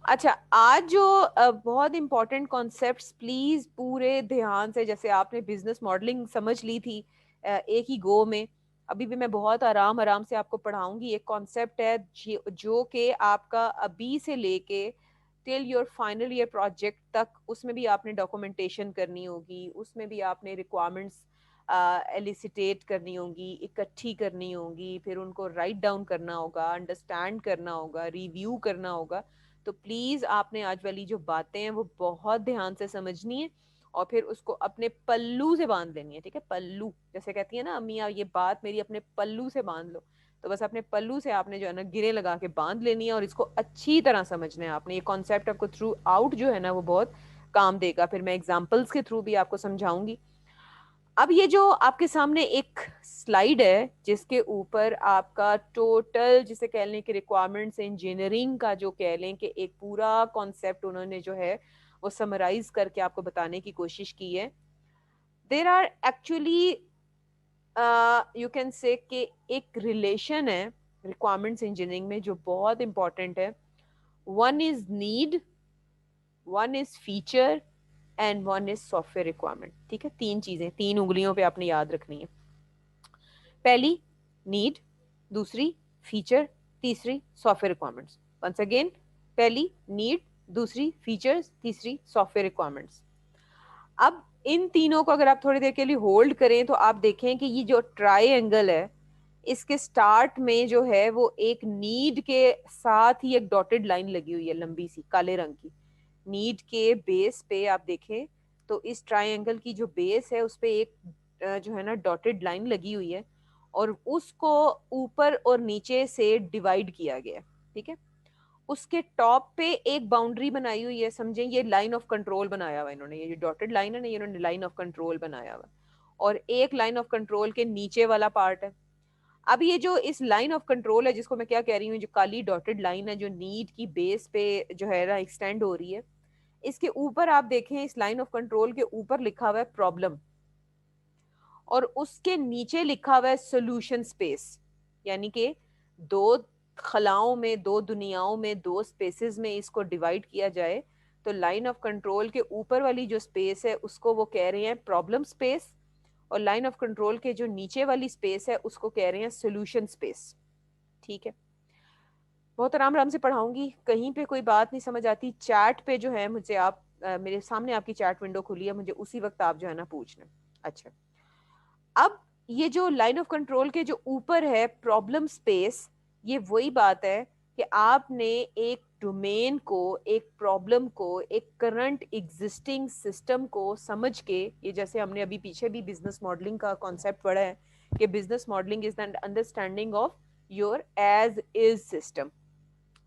अच्छा, आज जो बहुत इंपॉर्टेंट कॉन्सेप्ट्स प्लीज पूरे ध्यान से, जैसे आपने बिजनेस मॉडलिंग समझ ली थी एक ही गो में, अभी भी मैं बहुत आराम आराम से आपको पढ़ाऊंगी। एक कॉन्सेप्ट है जो कि आपका अभी से लेके till your final year project तक, उसमें भी आपने डॉक्यूमेंटेशन करनी होगी, उसमें भी आपने रिक्वायरमेंट्स एलिसिटेट करनी होगी, इकट्ठी करनी होगी, फिर उनको राइट डाउन करना होगा, अंडरस्टैंड करना होगा, रिव्यू करना होगा। तो प्लीज आपने आज वाली जो बातें हैं वो बहुत ध्यान से समझनी है और फिर उसको अपने पल्लू से बांध लेनी है। ठीक है, पल्लू जैसे कहती है ना अम्मियाँ, ये बात मेरी अपने पल्लू से बांध लो। तो बस अपने पल्लू से आपने जो है ना गिरे लगा के बांध लेनी है और इसको अच्छी तरह समझना है आपने। ये कॉन्सेप्ट आपको थ्रू आउट जो है ना वो बहुत काम देगा। फिर मैं एग्जाम्पल्स के थ्रू भी आपको समझाऊंगी। अब ये जो आपके सामने एक स्लाइड है जिसके ऊपर आपका टोटल, जिसे कह लें कि रिक्वायरमेंट्स इंजीनियरिंग का जो कह लें कि एक पूरा कॉन्सेप्ट उन्होंने जो है वो समराइज करके आपको बताने की कोशिश की है। There are actually you can say कि एक रिलेशन है रिक्वायरमेंट्स इंजीनियरिंग में जो बहुत इंपॉर्टेंट है। One is need, one is feature and one is software requirement. ठीक है, तीन चीजें, तीन उंगलियों पे आपने याद रखनी है। पहली नीड, दूसरी फीचर, तीसरी सॉफ्टवेयर रिक्वायरमेंट्स। वंस अगेन, पहली नीड, दूसरी फीचर्स, तीसरी सॉफ्टवेयर रिक्वायरमेंट्स। अब इन तीनों को अगर आप थोड़ी देर के लिए होल्ड करें तो आप देखें कि ये जो ट्राइंगल है इसके स्टार्ट में जो है वो एक नीड के साथ ही एक डॉटेड लाइन लगी हुई है लंबी सी काले रंग की। नीड के बेस पे आप देखें तो इस ट्राइंगल की जो बेस है उस पे एक जो है ना डॉटेड लाइन लगी हुई है और उसको ऊपर और नीचे से डिवाइड किया गया है। ठीक है, उसके टॉप पे एक बाउंड्री बनाई हुई है, समझें ये लाइन ऑफ कंट्रोल बनाया हुआ इन्होंने, ये जो डॉटेड लाइन है ना ये इन्होंने लाइन ऑफ कंट्रोल बनाया हुआ। और एक लाइन ऑफ कंट्रोल के नीचे वाला पार्ट है। अब ये जो इस लाइन ऑफ कंट्रोल है जिसको मैं क्या कह रही हूँ, जो काली डॉटेड लाइन है जो नीड की बेस पे जो है ना एक्सटेंड हो रही है, इसके ऊपर आप देखें इस लाइन ऑफ कंट्रोल के ऊपर लिखा हुआ है प्रॉब्लम और उसके नीचे लिखा हुआ है सोल्यूशन स्पेस। यानी कि दो खलाओं में, दो दुनियाओं में, दो स्पेसेस में इसको डिवाइड किया जाए तो लाइन ऑफ कंट्रोल के ऊपर वाली जो स्पेस है उसको वो कह रहे हैं प्रॉब्लम स्पेस और लाइन ऑफ कंट्रोल के जो नीचे वाली स्पेस है उसको कह रहे हैं सोल्यूशन स्पेस। ठीक है, बहुत आराम आराम से पढ़ाऊंगी, कहीं पे कोई बात नहीं समझ आती चैट पे जो है मुझे आप मेरे सामने आपकी चैट विंडो खुली है, मुझे उसी वक्त आप जो है ना पूछना। अच्छा, अब ये जो लाइन ऑफ कंट्रोल के जो ऊपर है प्रॉब्लम स्पेस, ये वही बात है कि आपने एक डोमेन को, एक प्रॉब्लम को, एक करंट एग्जिस्टिंग सिस्टम को समझ के, ये जैसे हमने अभी पीछे भी बिजनेस मॉडलिंग का कॉन्सेप्ट पढ़ा है कि business modelling is the understanding of your age is system.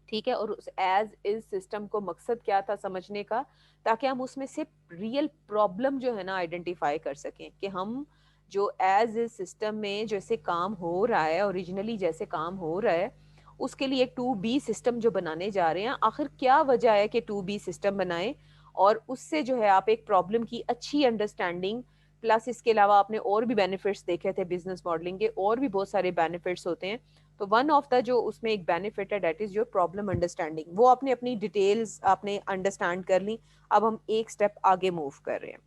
ठीक है, और उस एज इज सिस्टम को मकसद क्या था समझने का, ताकि हम उसमें से रियल प्रॉब्लम जो है ना आइडेंटिफाई कर सकें कि हम जो एज इज सिस्टम में जैसे काम हो रहा है, ओरिजिनली जैसे काम हो रहा है, उसके लिए एक टू बी सिस्टम जो बनाने जा रहे हैं, आखिर क्या वजह है कि टू बी सिस्टम बनाए और उससे जो है आप एक प्रॉब्लम की अच्छी अंडरस्टैंडिंग, प्लस इसके अलावा आपने और भी बेनिफिट्स देखे थे बिजनेस मॉडलिंग के, और भी बहुत सारे बेनिफिट्स होते हैं। तो वन ऑफ द जो उसमें एक बेनिफिट है that is your problem understanding, वो आपने अपनी डिटेल्स आपने अंडरस्टैंड कर ली। अब हम एक स्टेप आगे मूव कर रहे हैं।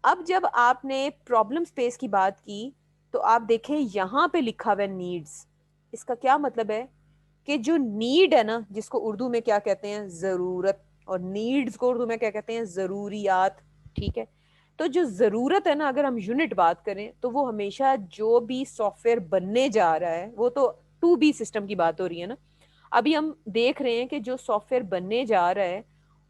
अब जब आपने प्रॉब्लम स्पेस की बात की तो आप देखें यहाँ पे लिखा हुआ है नीड्स। इसका क्या मतलब है कि जो नीड है ना, जिसको उर्दू में क्या कहते हैं जरूरत, और नीड्स को उर्दू में क्या कहते हैं जरूरियात। ठीक है, तो जो जरूरत है ना, अगर हम यूनिट बात करें तो वो हमेशा जो भी सॉफ्टवेयर बनने जा रहा है, वो तो टू बी सिस्टम की बात हो रही है ना, अभी हम देख रहे हैं कि जो सॉफ्टवेयर बनने जा रहा है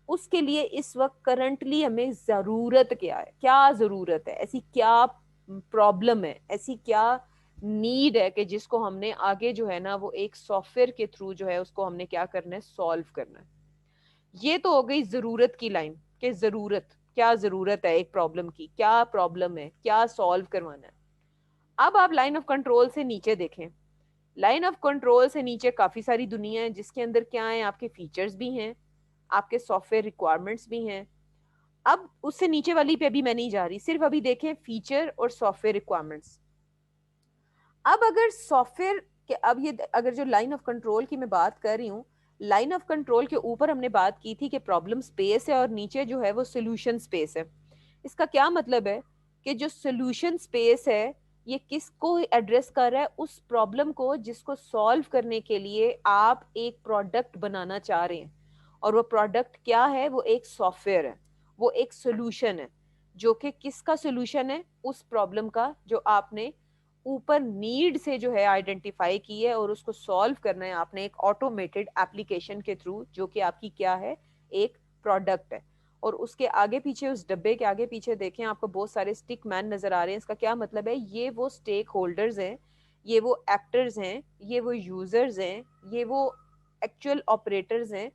उसके लिए इस वक्त करंटली हमें जरूरत क्या है, क्या जरूरत है, ऐसी क्या प्रॉब्लम है, ऐसी क्या नीड है कि जिसको हमने आगे जो है ना वो एक सॉफ्टवेयर के थ्रू जो है उसको हमने क्या करना है, सॉल्व करना है। ये तो हो गई जरूरत की लाइन कि जरूरत, क्या जरूरत है एक प्रॉब्लम की, क्या प्रॉब्लम है, क्या सॉल्व करवाना है। अब आप लाइन ऑफ कंट्रोल से नीचे देखें, लाइन ऑफ कंट्रोल से नीचे काफी सारी दुनिया है जिसके अंदर क्या है, आपके फीचर्स भी हैं, आपके सॉफ्टवेयर रिक्वायरमेंट्स भी हैं। अब उससे नीचे वाली पे अभी मैं नहीं जा रही, सिर्फ अभी देखें फीचर और सॉफ्टवेयर रिक्वायरमेंट्स। अब अगर सॉफ्टवेयर के, अब ये अगर जो लाइन ऑफ कंट्रोल की मैं बात कर रही हूँ, लाइन ऑफ कंट्रोल के ऊपर हमने बात की थी कि प्रॉब्लम स्पेस है और नीचे जो है वो सोल्यूशन स्पेस है। इसका क्या मतलब है कि जो सोल्यूशन स्पेस है ये किसको एड्रेस कर रहा है, उस प्रॉब्लम को जिसको सॉल्व करने के लिए आप एक प्रोडक्ट बनाना चाह रहे हैं। और वो प्रोडक्ट क्या है, वो एक सॉफ्टवेयर है, वो एक सोल्यूशन है, जो कि किसका सोल्यूशन है, उस प्रॉब्लम का जो आपने ऊपर नीड से जो है आइडेंटिफाई की है और उसको सॉल्व करना है आपने एक ऑटोमेटेड एप्लीकेशन के थ्रू, जो कि आपकी क्या है, एक प्रोडक्ट है। और उसके आगे पीछे, उस डब्बे के आगे पीछे देखें, आपको बहुत सारे स्टिक मैन नजर आ रहे हैं। इसका क्या मतलब है, ये वो स्टेक होल्डर्स हैं, ये वो एक्टर्स हैं, ये वो यूजर्स हैं, ये वो एक्चुअल ऑपरेटर्स हैं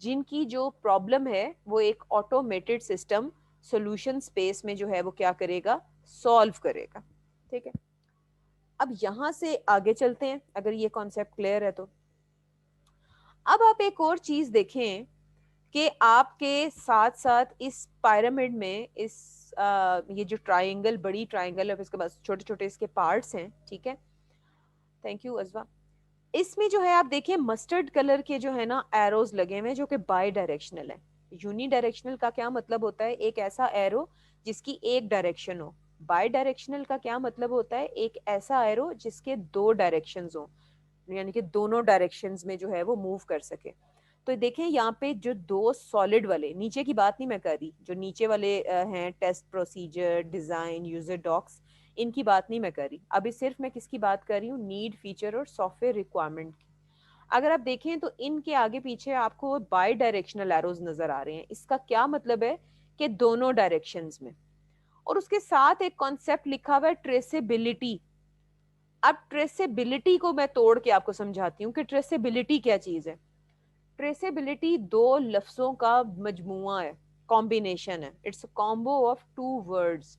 जिनकी जो प्रॉब्लम है वो एक ऑटोमेटेड सिस्टम सॉल्यूशन स्पेस में जो है वो क्या करेगा, सॉल्व करेगा। ठीक है, अब यहां से आगे चलते हैं, अगर ये कॉन्सेप्ट क्लियर है तो। अब आप एक और चीज देखें कि आपके साथ साथ इस पिरामिड में, ये जो ट्रायंगल, बड़ी ट्रायंगल है, इसके बाद छोटे छोटे इसके पार्ट्स हैं, ठीक है। थैंक यू अजवा। इसमें जो है आप देखिए मस्टर्ड कलर के जो है ना एरोज लगे हुए हैं, जो कि बाई डायरेक्शनल है। यूनी डायरेक्शनल का क्या मतलब होता है, एक ऐसा एरो जिसकी एक डायरेक्शन हो। बाई डायरेक्शनल का क्या मतलब होता है, एक ऐसा एरो जिसके दो डायरेक्शंस हो, यानी कि दोनों डायरेक्शंस में जो है वो मूव कर सके। तो देखें यहाँ पे जो दो सॉलिड वाले, नीचे की बात नहीं मैं कर रही, जो नीचे वाले हैं test procedure, design, user docs, इनकी बात नहीं मैं कर रही। अभी सिर्फ मैं किसकी बात कर रही हूँ, नीड, फीचर और सॉफ्टवेयर रिक्वायरमेंट की। अगर आप देखें तो इनके आगे पीछे आपको बाई डायरेक्शनल एरोज नजर आ रहे हैं। इसका क्या मतलब है कि दोनों डायरेक्शंस में। और उसके साथ एक कॉन्सेप्ट लिखा हुआ है ट्रेसेबिलिटी। अब ट्रेसेबिलिटी को मैं तोड़ के आपको समझाती हूँ कि ट्रेसेबिलिटी क्या चीज है। ट्रेसेबिलिटी दो लफ्जों का मजमुआ है, कॉम्बिनेशन है। It's a combo of two words,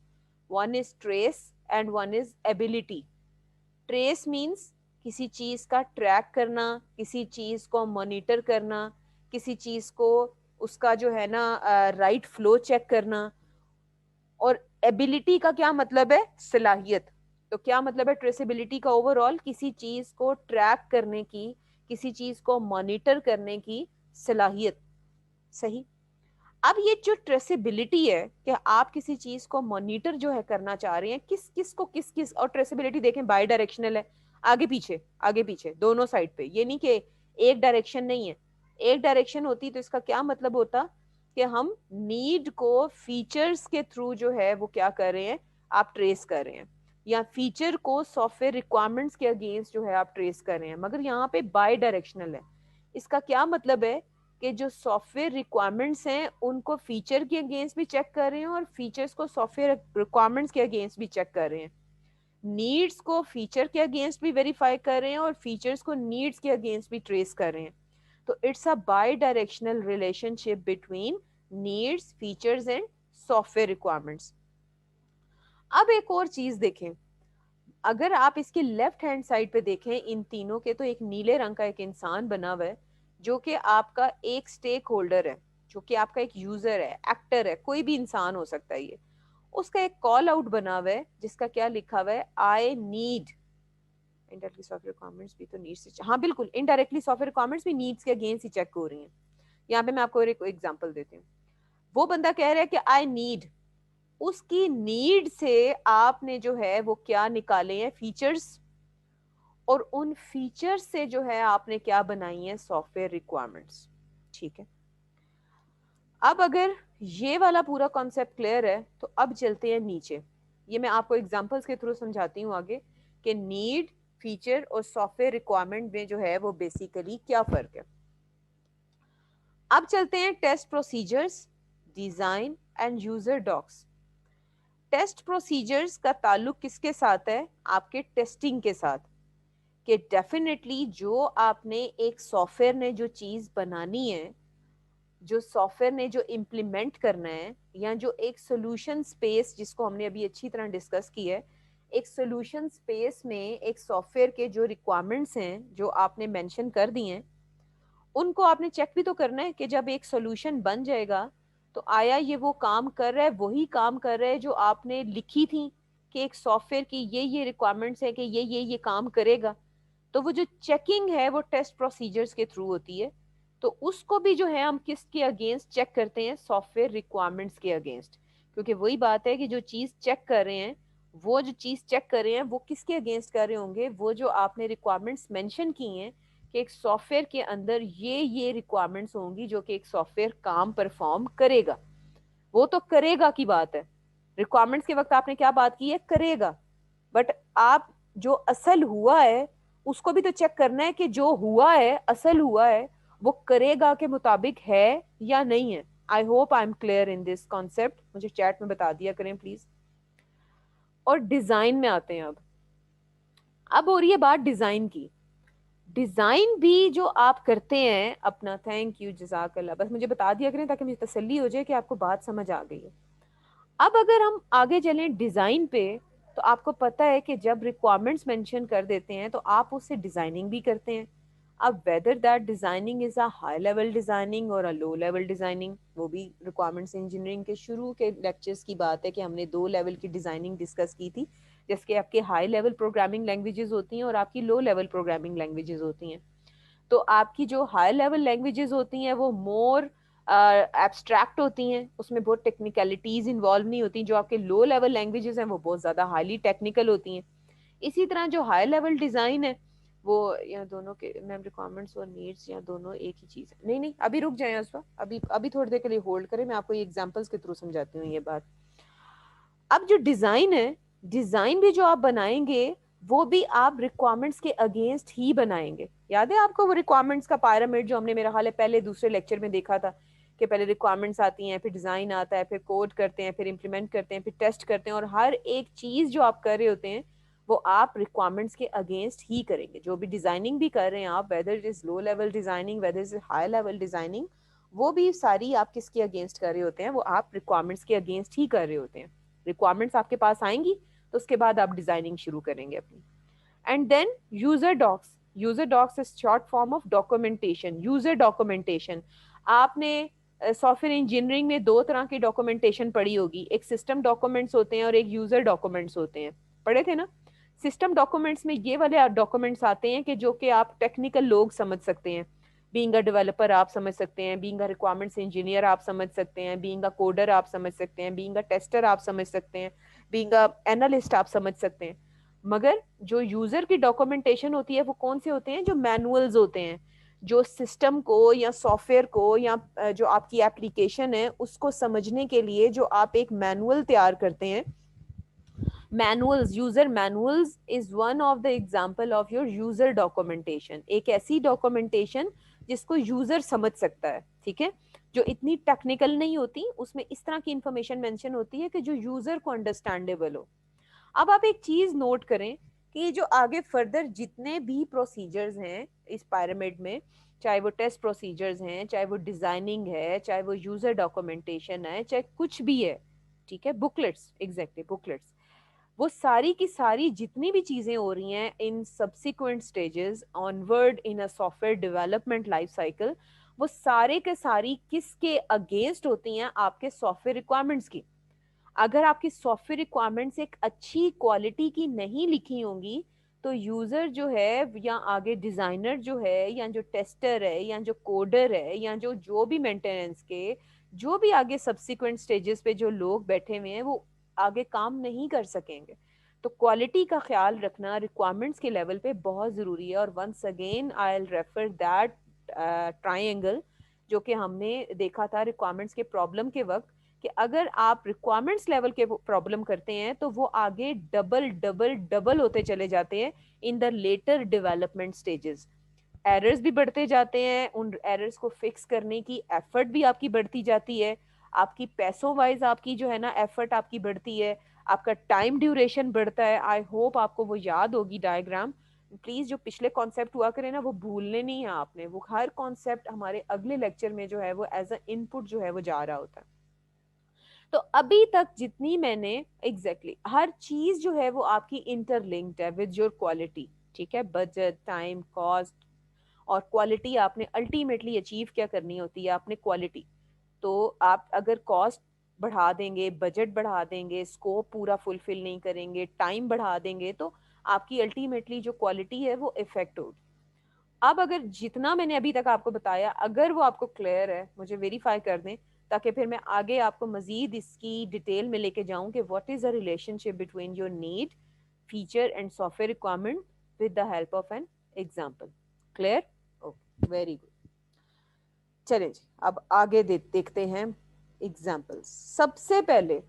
one is trace and one is ability. Trace means किसी चीज का ट्रैक करना, किसी चीज को मॉनिटर करना, किसी चीज को उसका जो है ना राइट फ्लो चेक करना। और एबिलिटी का क्या मतलब है, सलाहियत। तो क्या मतलब है ट्रेसेबिलिटी का, ओवरऑल किसी चीज को ट्रैक करने की, किसी चीज को मॉनिटर करने की सलाहियत। सही। अब ये जो ट्रेसेबिलिटी है कि आप किसी चीज को मॉनिटर जो है करना चाह रहे हैं, किस किस को किस किस, और ट्रेसेबिलिटी देखें बाई डायरेक्शनल है, आगे पीछे, आगे पीछे दोनों साइड पे, ये नहीं कि एक डायरेक्शन नहीं है। एक डायरेक्शन होती तो इसका क्या मतलब होता कि हम नीड को फीचर्स के थ्रू जो है वो क्या कर रहे हैं, आप ट्रेस कर रहे हैं, या फीचर को सॉफ्टवेयर रिक्वायरमेंट्स के अगेंस्ट जो है आप ट्रेस कर रहे हैं। मगर यहाँ पे बाई डायरेक्शनल है। इसका क्या मतलब है कि जो सॉफ्टवेयर रिक्वायरमेंट्स हैं उनको फीचर के अगेंस्ट भी चेक कर रहे हैं और फीचर्स को सॉफ्टवेयर रिक्वायरमेंट्स के अगेंस्ट भी चेक कर रहे हैं। नीड्स को फीचर के अगेंस्ट भी वेरीफाई कर रहे हैं और फीचर्स को नीड्स के अगेंस्ट भी ट्रेस कर रहे हैं। तो it's a by directional relationship between needs, features and software requirements. अब एक और चीज देखें, अगर आप इसके लेफ्ट हैंड साइड पे देखें इन तीनों के, तो एक नीले रंग का एक इंसान बना हुआ है, जो कि आपका एक स्टेक होल्डर है, जो कि आपका एक यूजर है, एक्टर है, कोई भी इंसान हो सकता है ये। उसका एक कॉल आउट बना हुआ है जिसका क्या लिखा हुआ है, I need. Indirectly software requirements भी तो नीड्स से, हाँ बिल्कुल, इनडायरेक्टली सॉफ्टवेयर रिक्वायरमेंट्स भी नीड्स के अगेंस्ट ही चेक हो रही हैं। यहाँ पे मैं आपको एक एग्जांपल देती हूँ। वो बंदा कह रहा है कि आई नीड, उसकी नीड से आपने जो है वो क्या निकाले हैं, फीचर्स, और उन फीचर्स से जो है आपने क्या बनाई है, सॉफ्टवेयर रिक्वायरमेंट्स। ठीक है, अब अगर ये वाला पूरा कॉन्सेप्ट क्लियर है तो अब चलते हैं नीचे। ये मैं आपको एग्जांपल्स के थ्रू समझाती हूँ आगे कि नीड, फीचर और सॉफ्टवेयर रिक्वायरमेंट में जो है वो बेसिकली क्या फर्क है। अब चलते हैं test procedures, design and user docs. Test procedures का ताल्लुक किसके साथ है, आपके टेस्टिंग के साथ। कि डेफिनेटली जो आपने एक सॉफ्टवेयर ने जो चीज बनानी है, जो सॉफ्टवेयर ने जो इम्प्लीमेंट करना है, या जो एक सोल्यूशन स्पेस जिसको हमने अभी अच्छी तरह डिस्कस की है, एक सोल्यूशन स्पेस में एक सॉफ्टवेयर के जो रिक्वायरमेंट्स हैं जो आपने मेंशन कर दी हैं, उनको आपने चेक भी तो करना है कि जब एक सोल्यूशन बन जाएगा तो आया ये वो काम कर रहा है, वही काम कर रहा है जो आपने लिखी थी कि एक सॉफ्टवेयर की ये रिक्वायरमेंट्स है कि ये काम करेगा। तो वो जो चेकिंग है वो टेस्ट प्रोसीजर्स के थ्रू होती है। तो उसको भी जो है हम किसके अगेंस्ट चेक करते हैं, सॉफ्टवेयर रिक्वायरमेंट्स के अगेंस्ट। क्योंकि वही बात है कि जो चीज चेक कर रहे हैं, वो जो चीज चेक कर रहे हैं वो किसके अगेंस्ट कर रहे होंगे, वो जो आपने रिक्वायरमेंट्स मेंशन की हैं कि एक सॉफ्टवेयर के अंदर ये रिक्वायरमेंट्स होंगी जो कि एक सॉफ्टवेयर काम परफॉर्म करेगा। वो तो करेगा की बात है, रिक्वायरमेंट्स के वक्त आपने क्या बात की है, करेगा। बट आप जो असल हुआ है उसको भी तो चेक करना है कि जो हुआ है, असल हुआ है, वो करेगा के मुताबिक है या नहीं है। I hope I am clear in this concept, मुझे चैट में बता दिया करें प्लीज। और डिजाइन में आते हैं अब हो रही है बात डिजाइन की। डिजाइन भी जो आप करते हैं अपना, थैंक यू जजाकल्ला, बस मुझे बता दिया करें ताकि मुझे तसल्ली हो जाए कि आपको बात समझ आ गई है। अब अगर हम आगे चलें डिजाइन पे, तो आपको पता है कि जब रिक्वायरमेंट्स मेंशन कर देते हैं तो आप उससे डिजाइनिंग भी करते हैं। अब whether that designing is a high level designing और अ लो लेवल डिजाइनिंग, वो भी रिक्वायरमेंट्स इंजीनियरिंग के शुरू के लेक्चर्स की बात है कि हमने 2 लेवल की डिजाइनिंग डिस्कस की थी। जिसके आपके हाई लेवल प्रोग्रामिंग लैंग्वेजेस होती हैं और आपकी लो लेवल प्रोग्रामिंग लैंग्वेजेस होती हैं। तो आपकी जो हाई लेवल लैंग्वेजेस होती हैं वो मोर एब्स्ट्रैक्ट होती हैं, उसमें बहुत टेक्निकलिटीज इन्वॉल्व नहीं होती। जो आपके लो लेवल लैंग्वेजेस हैं वो बहुत ज्यादा हाईली टेक्निकल होती हैं। इसी तरह जो हाई लेवल डिजाइन है वो, या दोनों के मैम रिक्वायरमेंट्स और नीड्स या दोनों एक ही चीज है, नहीं नहीं अभी रुक जाए उसका, अभी अभी थोड़ी देर के लिए होल्ड करें, मैं आपको ये एग्जांपल्स के थ्रू समझाती हूँ ये बात। अब जो डिजाइन है, डिजाइन भी जो आप बनाएंगे वो भी आप रिक्वायरमेंट्स के अगेंस्ट ही बनाएंगे। याद है आपको वो रिक्वायरमेंट्स का पायरामिड जो हमने मेरा ख्याल है पहले दूसरे लेक्चर में देखा था, कि पहले रिक्वायरमेंट्स आती हैं, फिर डिजाइन आता है, फिर कोड करते हैं, फिर इंप्लीमेंट करते हैं, फिर टेस्ट करते हैं, और हर एक चीज जो आप कर रहे होते हैं वो आप रिक्वायरमेंट्स के अगेंस्ट ही करेंगे। जो भी डिजाइनिंग भी कर रहे हैं आप, whether it is low level designing, whether is high level designing, वो भी सारी आप किसके अगेंस्ट कर रहे होते हैं, वो आप रिक्वायरमेंट्स के अगेंस्ट ही कर रहे होते हैं। रिक्वायरमेंट्स आपके पास आएंगी तो उसके बाद आप डिजाइनिंग शुरू करेंगे अपनी। And then user docs, user docs is short form of documentation. User documentation, आपने सॉफ्टवेयर इंजीनियरिंग में 2 तरह की डॉक्यूमेंटेशन पढ़ी होगी, एक सिस्टम डॉक्यूमेंट्स होते हैं और एक यूजर डॉक्यूमेंट्स होते हैं, पढ़े थे ना। सिस्टम डॉक्यूमेंट्स में ये वाले डॉक्यूमेंट्स आते हैं कि जो कि आप टेक्निकल लोग समझ सकते हैं, बीइंग अ डेवलपर आप समझ सकते हैं, बीइंग अ रिक्वायरमेंट्स इंजीनियर आप समझ सकते हैं, बीइंग अ कोडर आप समझ सकते हैं, बीइंग अ टेस्टर आप समझ सकते हैं, बीइंग अ एनालिस्ट आप समझ सकते हैं। मगर जो यूजर की डॉक्यूमेंटेशन होती है वो कौन से होते हैं, जो मैनुअल्स होते हैं, जो सिस्टम को या सॉफ्टवेयर को या जो आपकी एप्लीकेशन है उसको समझने के लिए जो आप एक मैनुअल तैयार करते हैं। Manuals, user manuals is one of the example of your user documentation. एक ऐसी डॉक्यूमेंटेशन जिसको यूजर समझ सकता है, ठीक है, जो इतनी टेक्निकल नहीं होती, उसमें इस तरह की इंफॉर्मेशन मेंशन होती है कि जो यूजर को अंडरस्टैंडेबल हो। अब आप एक चीज नोट करें कि ये जो आगे फर्दर जितने भी प्रोसीजर्स हैं इस पिरामिड में, चाहे वो टेस्ट प्रोसीजर्स हैं, चाहे वो डिजाइनिंग है, चाहे वो यूजर डॉक्यूमेंटेशन है, चाहे कुछ भी है, ठीक है, बुकलेट्स, एग्जैक्टली बुकलेट्स, वो सारी की सारी जितनी भी चीजें हो रही हैं in subsequent stages onward in a software development life cycle, वो सारे के सारी किसके अगेंस्ट होती हैं, आपके सॉफ्टवेयर रिक्वायरमेंट्स की। अगर आपकी सॉफ्टवेयर रिक्वायरमेंट्स एक अच्छी क्वालिटी की नहीं लिखी होंगी तो यूजर जो है या आगे डिजाइनर जो है या जो टेस्टर है या जो कोडर है या जो जो भी मेंटेनेंस के जो भी आगे सब्सिक्वेंट स्टेजेस पे जो लोग बैठे हुए हैं वो आगे काम नहीं कर सकेंगे। तो क्वालिटी का ख्याल रखना रिक्वायरमेंट्स के लेवल पे बहुत ज़रूरी है। और once again I will refer that triangle जो कि हमने देखा था रिक्वायरमेंट्स के प्रॉब्लम के वक्त, कि अगर आप रिक्वायरमेंट्स लेवल के प्रॉब्लम करते हैं तो वो आगे डबल डबल डबल होते चले जाते हैं in the later development stages. Errors भी बढ़ते जाते हैं, उन एरर्स को फिक्स करने की एफर्ट भी आपकी बढ़ती जाती है, आपकी पैसों वाइज आपकी जो है ना एफर्ट आपकी बढ़ती है, आपका टाइम ड्यूरेशन बढ़ता है। आई होप आपको वो याद होगी डायग्राम। प्लीज जो पिछले कॉन्सेप्ट हुआ करे ना वो भूलने नहीं है आपने, वो हर कॉन्सेप्ट हमारे अगले लेक्चर में जो है वो एज अ इनपुट जो है वो जा रहा होता है। तो अभी तक जितनी मैंने हर चीज जो है वो आपकी इंटरलिंक्ड है विद योर क्वालिटी, ठीक है, बजट, टाइम, कॉस्ट और क्वालिटी आपने अल्टीमेटली अचीव क्या करनी होती है, आपने क्वालिटी। तो आप अगर कॉस्ट बढ़ा देंगे, बजट बढ़ा देंगे, स्कोप पूरा फुलफिल नहीं करेंगे, टाइम बढ़ा देंगे, तो आपकी अल्टीमेटली जो क्वालिटी है वो इफेक्ट होगी। अब अगर जितना मैंने अभी तक आपको बताया, अगर वो आपको क्लियर है, मुझे वेरीफाई कर दें, ताकि फिर मैं आगे आपको मजीद इसकी डिटेल में लेके जाऊं कि what is the relationship between your need, feature and software requirement with the help of an example. Clear? Okay, very good. चलें जी, अब आगे देखते हैं एग्जांपल्स। सबसे पहले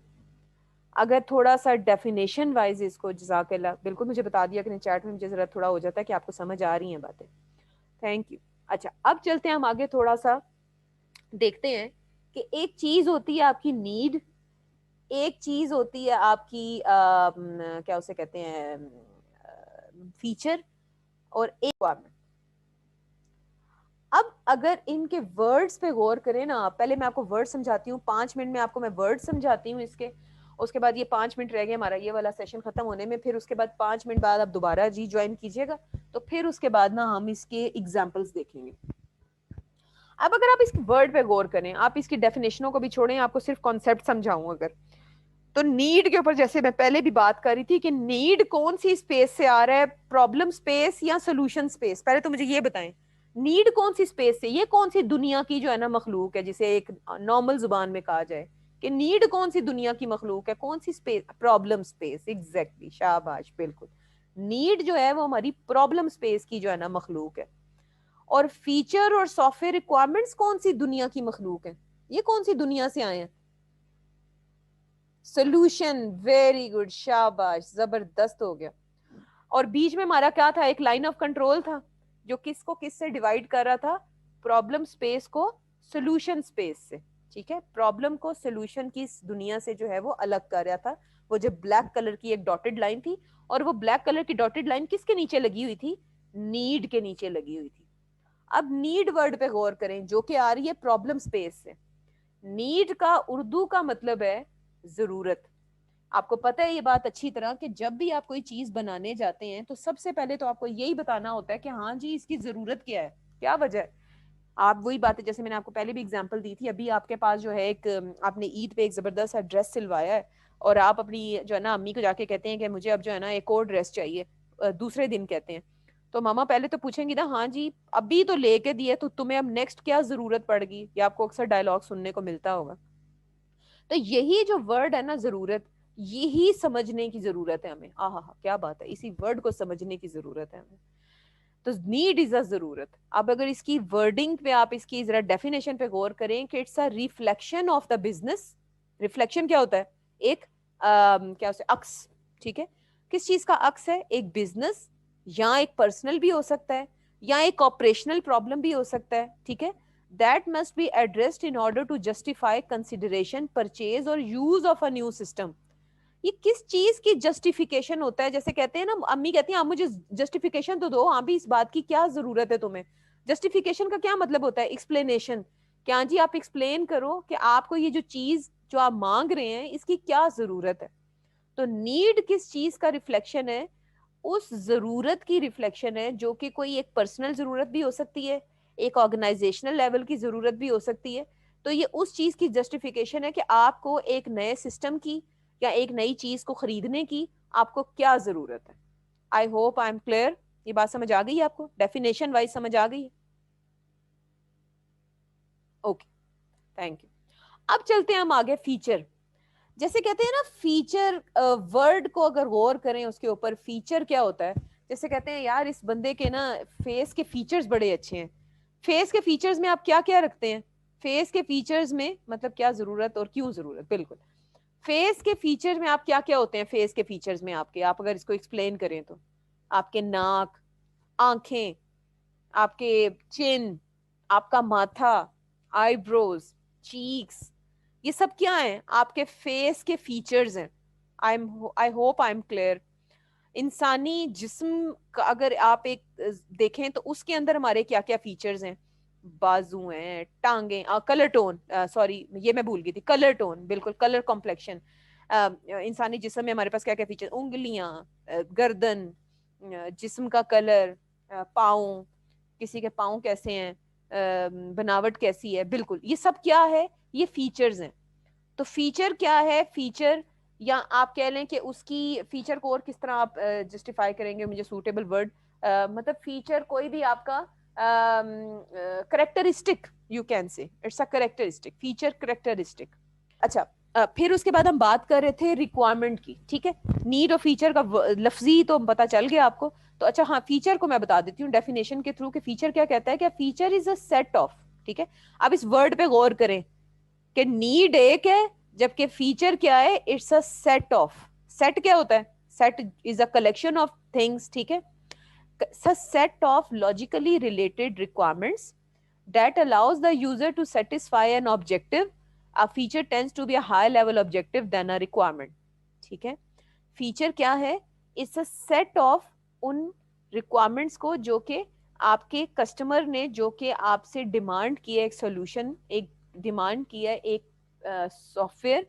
अगर थोड़ा सा डेफिनेशन वाइज इसको, जज़ाकल्लाह, बिल्कुल मुझे बता दिया कि चैट में, मुझे ज़रा थोड़ा हो जाता है कि आपको समझ आ रही हैं बातें। Thank you. अच्छा, अब चलते हैं हम आगे, थोड़ा सा देखते हैं कि एक चीज होती है आपकी नीड, एक चीज होती है आपकी क्या उसे कहते हैं, फीचर, और एक रिक्वायरमेंट। अब अगर इनके वर्ड्स पे गौर करें ना, पहले मैं आपको वर्ड समझाती हूँ, 5 मिनट में आपको मैं वर्ड समझाती हूँ इसके, उसके बाद ये 5 मिनट रह गए हमारा ये वाला सेशन खत्म होने में, फिर उसके बाद 5 मिनट बाद आप दोबारा जी ज्वाइन कीजिएगा, तो फिर उसके बाद ना हम इसके एग्जाम्पल्स देखेंगे। अब अगर आप इसके वर्ड पे गौर करें, आप इसकी डेफिनेशनों को भी छोड़ें, आपको सिर्फ कॉन्सेप्ट समझाऊं अगर, तो नीड के ऊपर जैसे मैं पहले भी बात कर रही थी कि नीड कौन सी स्पेस से आ रहा है, प्रॉब्लम स्पेस या सोल्यूशन स्पेस? पहले तो मुझे ये बताएं, नीड कौन सी स्पेस से, ये कौन सी दुनिया की जो है ना मखलूक है, जिसे एक नॉर्मल जुबान में कहा जाए कि नीड कौन सी दुनिया की मखलूक है, कौन सी स्पेस? प्रॉब्लम स्पेस, एग्जैक्टली, शाबाश, बिल्कुल। नीड जो है वो हमारी प्रॉब्लम स्पेस की जो है ना मखलूक है। और फीचर और सॉफ्टवेयर रिक्वायरमेंट्स कौन सी दुनिया की मखलूक है, ये कौन सी दुनिया से आए हैं? सोल्यूशन, वेरी गुड, शाबाश, जबरदस्त हो गया। और बीच में हमारा क्या था, एक लाइन ऑफ कंट्रोल था जो किसको किस से डिवाइड कर रहा था, प्रॉब्लम स्पेस को सोल्यूशन स्पेस से। ठीक है, प्रॉब्लम को सोल्यूशन की इस दुनिया से जो है वो अलग कर रहा था। वो जो ब्लैक कलर की एक डॉटेड लाइन थी, और वो ब्लैक कलर की डॉटेड लाइन किसके नीचे लगी हुई थी? नीड के नीचे लगी हुई थी। अब नीड वर्ड पे गौर करें, जो कि आ रही है प्रॉब्लम स्पेस से। नीड का उर्दू का मतलब है जरूरत। आपको पता है ये बात अच्छी तरह कि जब भी आप कोई चीज बनाने जाते हैं तो सबसे पहले तो आपको यही बताना होता है कि हाँ जी इसकी जरूरत क्या है, क्या वजह है। आप वही बात है, जैसे मैंने आपको पहले भी एग्जांपल दी थी, अभी आपके पास जो है एक आपने ईद पे एक जबरदस्त सा ड्रेस सिलवाया है, और आप अपनी जो है ना अम्मी को जाके कहते हैं कि मुझे अब जो है ना एक और ड्रेस चाहिए, दूसरे दिन कहते हैं, तो मामा पहले तो पूछेंगी ना, हाँ जी अभी तो लेके दिए, तो तुम्हें अब नेक्स्ट क्या जरूरत पड़ेगी, ये आपको अक्सर डायलॉग सुनने को मिलता होगा। तो यही जो वर्ड है ना जरूरत, यही समझने की जरूरत है हमें। आहा हा, क्या बात है, इसी वर्ड को समझने की जरूरत है हमें। तो नीड इज अ जरूरत। अब अगर इसकी वर्डिंग पे आप इसकी जरा डेफिनेशन पे गौर करें कि it's a reflection of the business. Reflection क्या होता है? एक क्या उसे अक्स, ठीक है, किस चीज का अक्स है? एक बिजनेस, या एक पर्सनल भी हो सकता है, या एक ऑपरेशनल प्रॉब्लम भी हो सकता है, ठीक है, that must be addressed in order to justify consideration, purchase और use of a new system। ये किस चीज की जस्टिफिकेशन होता है? जैसे कहते हैं ना, अम्मी कहती हैं आप मुझे जस्टिफिकेशन तो दो, हाँ भी इस बात की क्या जरूरत है तुम्हें। जस्टिफिकेशन का क्या मतलब होता है? एक्सप्लेनेशन। क्या जी आप एक्सप्लेन करो कि आपको ये जो चीज जो आप मांग रहे हैं इसकी क्या जरूरत है। तो नीड किस चीज का रिफ्लेक्शन है? उस जरूरत की रिफ्लेक्शन है, जो कि कोई एक पर्सनल जरूरत भी हो सकती है, एक ऑर्गेनाइजेशनल लेवल की जरूरत भी हो सकती है। तो ये उस चीज की जस्टिफिकेशन है कि आपको एक नए सिस्टम की या एक नई चीज को खरीदने की आपको क्या जरूरत है। I hope I am clear. ये बात समझ आ गई है आपको? डेफिनेशन वाइज समझ आ गई है? Okay, thank you. अब चलते हैं हम आगे, फीचर। जैसे कहते हैं ना फीचर, वर्ड को अगर गौर करें उसके ऊपर, फीचर क्या होता है? जैसे कहते हैं यार इस बंदे के ना फेस के फीचर्स बड़े अच्छे हैं। फेस के फीचर्स में आप क्या क्या रखते हैं? फेस के फीचर्स में मतलब क्या जरूरत और क्यों जरूरत, बिल्कुल। फेस के फीचर में आप क्या क्या होते हैं? फेस के फीचर्स में आपके, आप अगर इसको एक्सप्लेन करें तो, आपके नाक, आंखें, आपके चिन, आपका माथा, आईब्रोज, चीक्स, ये सब क्या है? आपके फेस के फीचर्स हैं। I hope I am clear. इंसानी जिस्म का अगर आप एक देखें तो उसके अंदर हमारे क्या क्या फीचर्स हैं? बाजू हैं, टांगे, कलर टोन, सॉरी ये मैं भूल गई थी, कलर टोन, बिल्कुल, कलर कॉम्प्लेक्शन। इंसानी जिस्म में हमारे पास क्या क्या फीचर? उंगलियां, गर्दन, जिस्म का कलर, पाँव, किसी के पाँव कैसे हैं, बनावट कैसी है, बिल्कुल, ये सब क्या है? ये फीचर्स हैं। तो फीचर क्या है? फीचर, या आप कह लें कि उसकी फीचर को और किस तरह आप जस्टिफाई करेंगे, मुझे सूटेबल वर्ड, मतलब फीचर कोई भी आपका करेक्टरिस्टिक, यू कैन से it's a characteristic, feature characteristic. अच्छा, फिर उसके बाद हम बात कर रहे थे रिक्वायरमेंट की, ठीक है। नीड और फीचर का लफ्जी तो पता चल गया आपको। तो अच्छा हाँ, फीचर को मैं बता देती हूँ डेफिनेशन के थ्रू कि फीचर क्या कहता है। क्या feature is a set of, ठीक है। अब इस वर्ड पे गौर करें कि नीड एक है जबकि फीचर क्या है, it's a set of. Set क्या होता है? Set is a collection of things, ठीक है। Set of logically related requirements that allows the user to satisfy an objective. A feature tends to be a high level objective than a requirement, ठीक है। Feature क्या है? It's a set of उन requirements को जो कि आपके customer ने, जो कि आपसे डिमांड किया एक सोल्यूशन, एक डिमांड किया एक सॉफ्टवेयर,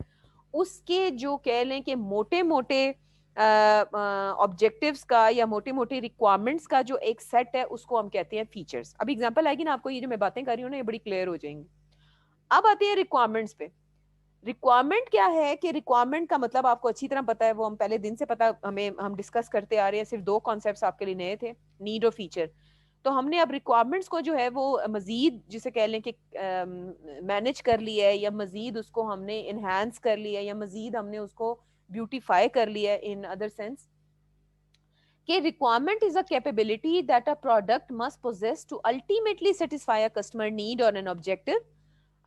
उसके जो कह लें कि मोटे मोटे ऑब्जेक्टिव्स का या मोटे मोटे रिक्वायरमेंट्स का जो एक सेट है, उसको हम कहते हैं फीचर्स। अब एग्जांपल आएगी ना आपको, ये जो मैं बातें कर रही हूँ ना, ये बड़ी क्लियर हो जाएंगी। अब आते हैं रिक्वायरमेंट्स पे। रिक्वायरमेंट क्या है कि रिक्वायरमेंट का मतलब आपको अच्छी तरह पता है, वो हम पहले दिन से पता, हमें हम डिस्कस करते आ रहे हैं। सिर्फ दो कॉन्सेप्ट्स आपके लिए नए थे, नीड और फीचर। तो हमने अब रिक्वायरमेंट्स को जो है वो मजीद, जिसे कह लें कि मैनेज कर लिया है, या मजीद उसको हमने इनहेंस कर लिया है, या मजीद हमने उसको ब्यूटीफाई कर लिया है इन अदर सेंस। कि requirement is a capability that a product must possess to ultimately satisfy a customer need or an objective.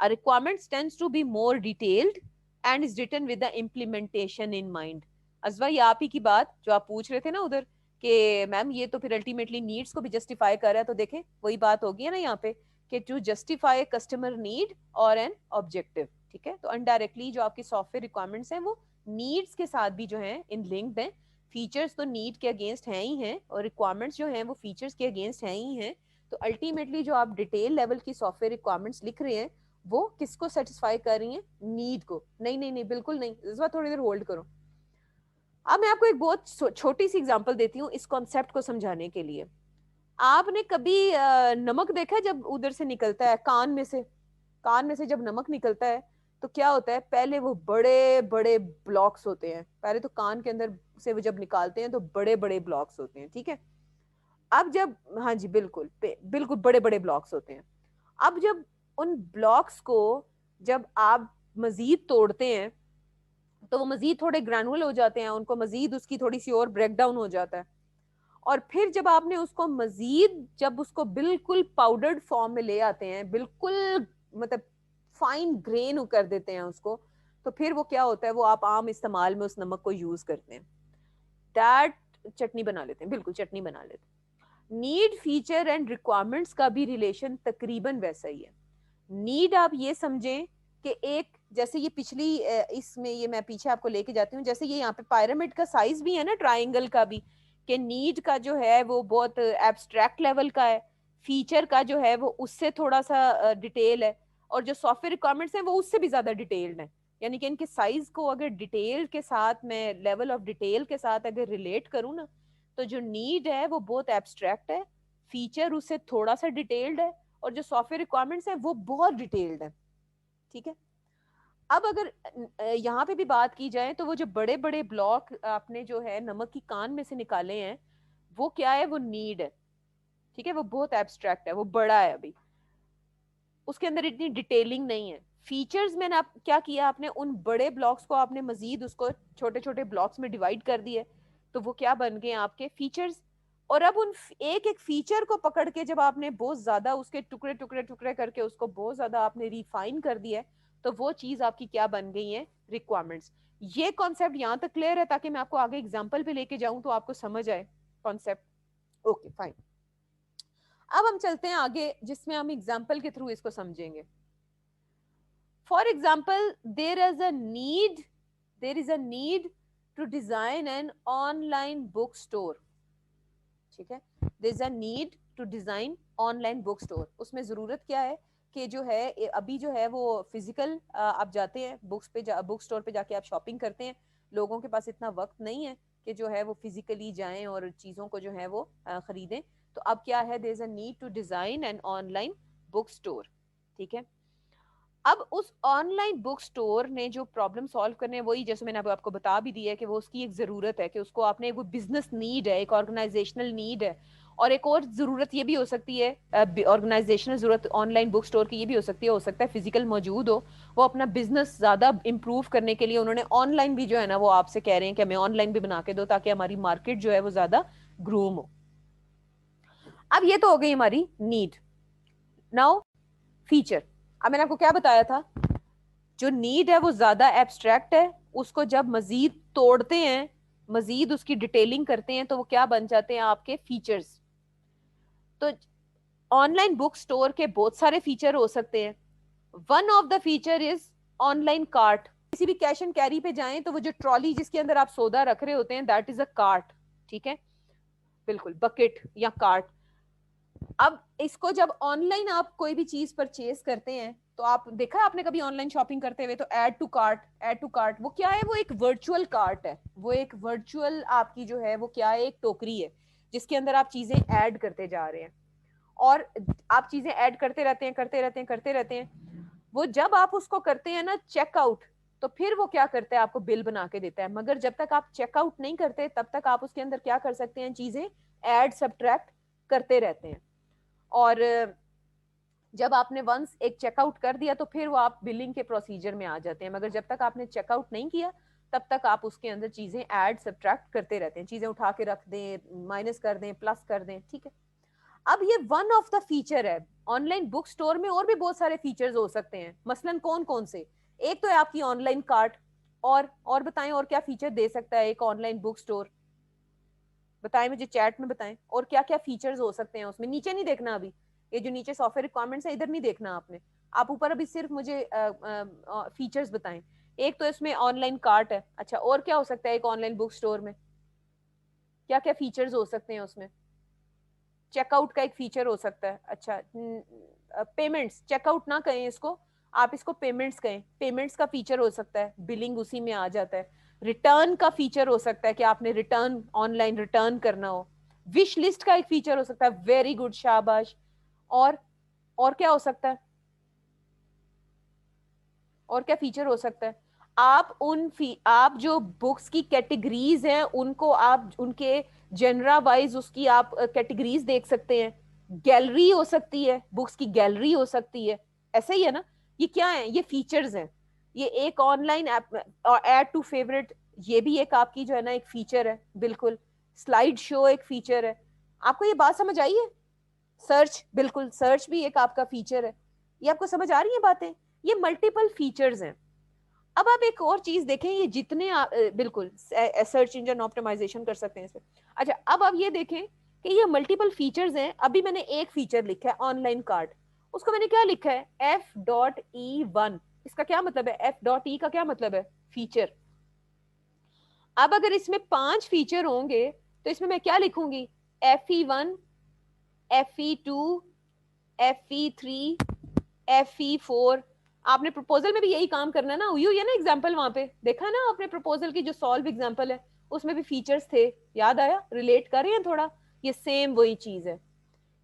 A requirement tends to be more detailed and is written with the implementation in mind. अजवा, ये आप ही की बात जो आप पूछ रहे थे ना उधर कि मैम ये तो फिर अल्टीमेटली नीड्स को भी जस्टिफाई कर रहा है, तो देखें वही बात होगी है ना यहाँ पे कि टू जस्टिफाई कस्टमर नीड और एन ऑब्जेक्टिव, ठीक है। तो अनडायरेक्टली जो आपकी सॉफ्टवेयर रिक्वायरमेंट्स हैं वो नीड्स के साथ भी जो है इन लिंक्ड हैं। फीचर्स तो नीड के अगेंस्ट हैं ही हैं, और रिक्वायरमेंट्स जो हैं वो फीचर्स के अगेंस्ट हैं ही हैं। तो अल्टीमेटली जो आप डिटेल लेवल की सॉफ्टवेयर रिक्वायरमेंट्स लिख रहे हैं, वो किसको सेटिस्फाई कर रही हैं? नीड को। नहीं नहीं नहीं, बिल्कुल नहीं। इस बार थोड़ी देर होल्ड करो। अब मैं आपको एक बहुत छोटी सी एग्जांपल देती हूँ इस कॉन्सेप्ट को समझाने के लिए। आपने कभी नमक देखा है जब उधर से निकलता है कान में से? कान में से जब नमक निकलता है तो क्या होता है? पहले वो बड़े बड़े ब्लॉक्स होते हैं। पहले तो कान के अंदर से वो जब निकालते हैं तो बड़े बड़े ब्लॉक्स होते हैं, ठीक है। अब जब, हाँ जी बिल्कुल, बिल्कुल बड़े बड़े ब्लॉक्स होते हैं। अब जब उन ब्लॉक्स को जब आप मजीद तोड़ते हैं तो वो मजीद थोड़े ग्रैनुअल हो जाते हैं, उनको मजीद उसकी थोड़ी सी और ब्रेक डाउन हो जाता है। और फिर जब आपने उसको मजीद, जब उसको बिल्कुल पाउडर्ड फॉर्म में ले आते हैं, बिल्कुल मतलब फाइन ग्रेन कर देते हैं उसको, तो फिर वो क्या होता है? वो आप आम इस्तेमाल में उस नमक को यूज करते हैं, दैट चटनी बना लेते हैं, बिल्कुल चटनी बना लेते हैं। नीड, फीचर एंड रिक्वायरमेंट्स का भी रिलेशन तकरीबन वैसा ही है। नीड आप ये समझें कि एक, जैसे ये पिछली इसमें, ये मैं पीछे आपको लेके जाती हूँ, जैसे ये यहाँ पे पिरामिड का साइज भी है ना, ट्राइंगल का भी, कि नीड का जो है वो बहुत एब्स्ट्रैक्ट लेवल का है, फीचर का जो है वो उससे थोड़ा सा डिटेल है, और जो सॉफ्टवेयर रिक्वायरमेंट्स हैं वो उससे भी ज्यादा डिटेल्ड है। यानी कि इनके साइज को अगर डिटेल के साथ, मैं लेवल ऑफ डिटेल के साथ अगर रिलेट करूँ ना, तो जो नीड है वो बहुत एब्स्ट्रैक्ट है, फीचर उससे थोड़ा सा डिटेल्ड है, और जो सॉफ्टवेयर रिक्वायरमेंट्स हैं वो बहुत डिटेल्ड है, ठीक है। अब अगर यहाँ पे भी बात की जाए तो वो जो बड़े बड़े ब्लॉक आपने जो है नमक की कान में से निकाले हैं, वो क्या है? वो नीड है, ठीक है। वो बहुत एब्स्ट्रैक्ट है, वो बड़ा है, अभी उसके अंदर इतनी डिटेलिंग नहीं है। फीचर्स में आप क्या किया? आपने उन बड़े ब्लॉक्स को आपने मजीद उसको छोटे छोटे ब्लॉक्स में डिवाइड कर दिए, तो वो क्या बन गए? आपके फीचर्स। और अब उन एक एक फीचर को पकड़ के जब आपने बहुत ज्यादा उसके टुकड़े टुकड़े टुकड़े करके उसको बहुत ज्यादा आपने रिफाइन कर दिया है, तो वो चीज आपकी क्या बन गई है? रिक्वायरमेंट्स। ये कॉन्सेप्ट यहाँ तक क्लियर है, ताकि मैं आपको आगे एग्जाम्पल पे लेके जाऊं तो आपको समझ आए कॉन्सेप्ट। Okay fine. अब हम चलते हैं आगे, जिसमें हम एग्जाम्पल के थ्रू इसको समझेंगे। For example, there is a need to design an online book store, ठीक है। There is a need to design online book store. उसमें जरूरत क्या है कि जो है अभी जो है वो फिजिकल आप जाते हैं बुक्स पे, बुक स्टोर पे जाके आप शॉपिंग करते हैं। लोगों के पास इतना वक्त नहीं है कि जो है वो फिजिकली जाएं और चीजों को जो है वो खरीदें। तो अब क्या है? There is a need to design an online book store, ठीक है। अब उस ऑनलाइन बुक स्टोर ने जो प्रॉब्लम सॉल्व करने है, वही जैसे मैंने आपको बता भी दिया है कि वो उसकी एक जरूरत है कि उसको आपने, वो बिजनेस नीड है, एक ऑर्गेनाइजेशनल नीड है, और एक और जरूरत ये भी हो सकती है, ऑर्गेनाइजेशनल जरूरत ऑनलाइन बुक स्टोर की ये भी हो सकता है फिजिकल मौजूद हो, वो अपना बिजनेस ज्यादा इंप्रूव करने के लिए उन्होंने ऑनलाइन भी जो है ना वो आपसे कह रहे हैं कि हमें ऑनलाइन भी बना के दो ताकि हमारी मार्केट जो है वो ज्यादा ग्रूम हो। अब ये तो हो गई हमारी नीड। Now feature. अब मैंने आपको क्या बताया था, जो नीड है वो ज्यादा एब्स्ट्रैक्ट है, उसको जब मजीद तोड़ते हैं, मजीद उसकी डिटेलिंग करते हैं तो वो क्या बन जाते हैं आपके फीचर्स। तो ऑनलाइन बुक स्टोर के बहुत सारे फीचर हो सकते हैं। One of the feature is online cart. किसी भी कैश एंड कैरी पे जाएं तो वो जो ट्रॉली जिसके अंदर आप सौदा रख रहे होते हैं दैट इज अ कार्ट, ठीक है, बिल्कुल बकेट या कार्ट। अब इसको जब ऑनलाइन आप कोई भी चीज परचेज करते हैं तो आप देखा है आपने कभी ऑनलाइन शॉपिंग करते हुए तो add to cart, add to cart, वो क्या है, वो एक वर्चुअल कार्ट है, वो एक वर्चुअल आपकी जो है वो क्या है, एक टोकरी है जिसके अंदर आप चीजें ऐड करते जा रहे हैं और आप चीजें ऐड करते रहते हैं करते रहते हैं करते रहते हैं। वो जब आप उसको करते हैं ना चेकआउट, तो फिर वो क्या करता है आपको बिल बना के देता है, मगर जब तक आप चेकआउट नहीं करते तब तक आप उसके अंदर क्या कर सकते हैं, चीजें ऐड सब्ट्रैक्ट करते रहते हैं। और जब आपने वंस एक चेकआउट कर दिया तो फिर वो आप बिलिंग के प्रोसीजर में आ जाते हैं, मगर जब तक आपने चेकआउट नहीं किया तब तक आप उसके अंदर चीजें ऐड सब्ट्रैक्ट करते रहते हैं, चीजें उठा के रख दें, माइनस कर दें, प्लस कर दें, ठीक है। अब ये वन ऑफ द फीचर है ऑनलाइन बुक स्टोर में, और भी बहुत सारे फीचर्स हो सकते हैं, मसलन कौन कौन से, एक तो है आपकी ऑनलाइन कार्ट, और बताएं और क्या फीचर दे सकता है एक ऑनलाइन बुक स्टोर, बताएं मुझे चैट में बताएं और क्या क्या फीचर्स हो सकते हैं उसमें। नीचे नहीं देखना अभी, ये जो नीचे सॉफ्टवेयर रिक्वायरमेंट्स है इधर नहीं देखना आपने, आप ऊपर अभी सिर्फ मुझे फीचर्स बताएं। एक तो इसमें ऑनलाइन कार्ट है, अच्छा और क्या हो सकता है एक ऑनलाइन बुक स्टोर में, क्या क्या फीचर्स हो सकते हैं उसमें। चेकआउट का एक फीचर हो सकता है, अच्छा पेमेंट्स, चेकआउट ना कहें इसको, आप इसको पेमेंट्स कहें, पेमेंट्स का फीचर हो सकता है, बिलिंग उसी में आ जाता है। रिटर्न का फीचर हो सकता है कि आपने रिटर्न ऑनलाइन रिटर्न करना हो। विश लिस्ट का एक फीचर हो सकता है, वेरी गुड शाबाश। और और क्या हो सकता है, और क्या फीचर हो सकता है, आप जो बुक्स की कैटेगरीज हैं उनको आप उनके जनरा वाइज उसकी आप कैटेगरीज देख सकते हैं। गैलरी हो सकती है, बुक्स की गैलरी हो सकती है, ऐसा ही है ना। ये क्या है, ये फीचर्स हैं। ये एक online app, add to favourite, ये भी एक आपकी जो है ना एक फीचर है, बिल्कुल। स्लाइड शो एक फीचर है। आपको ये बात समझ आई है। सर्च, बिल्कुल सर्च भी एक आपका फीचर है। ये आपको समझ आ रही है बातें, ये मल्टीपल फीचर्स हैं। अब आप एक और चीज देखें, ये जितने बिल्कुल सर्च इंजन ऑप्टिमाइजेशन कर सकते हैं इसमें। अच्छा अब आप ये देखें कि ये मल्टीपल फीचर्स हैं। अभी मैंने एक फीचर लिखा है ऑनलाइन कार्ड, उसको मैंने क्या लिखा है, F.E1। इसका क्या मतलब है, F.E का क्या मतलब है, फीचर। अब अगर इसमें 5 फीचर होंगे तो इसमें मैं क्या लिखूंगी, F.E1, F.E2, F.E3, F.E4। आपने प्रपोजल में भी यही काम करना है ना, हुई है ना एग्जाम्पल, वहां पे देखा ना आपने प्रपोजल की जो सॉल्व एग्जाम्पल है उसमें भी फीचर्स थे, याद आया, रिलेट कर रहे हैं थोड़ा। ये सेम वही चीज है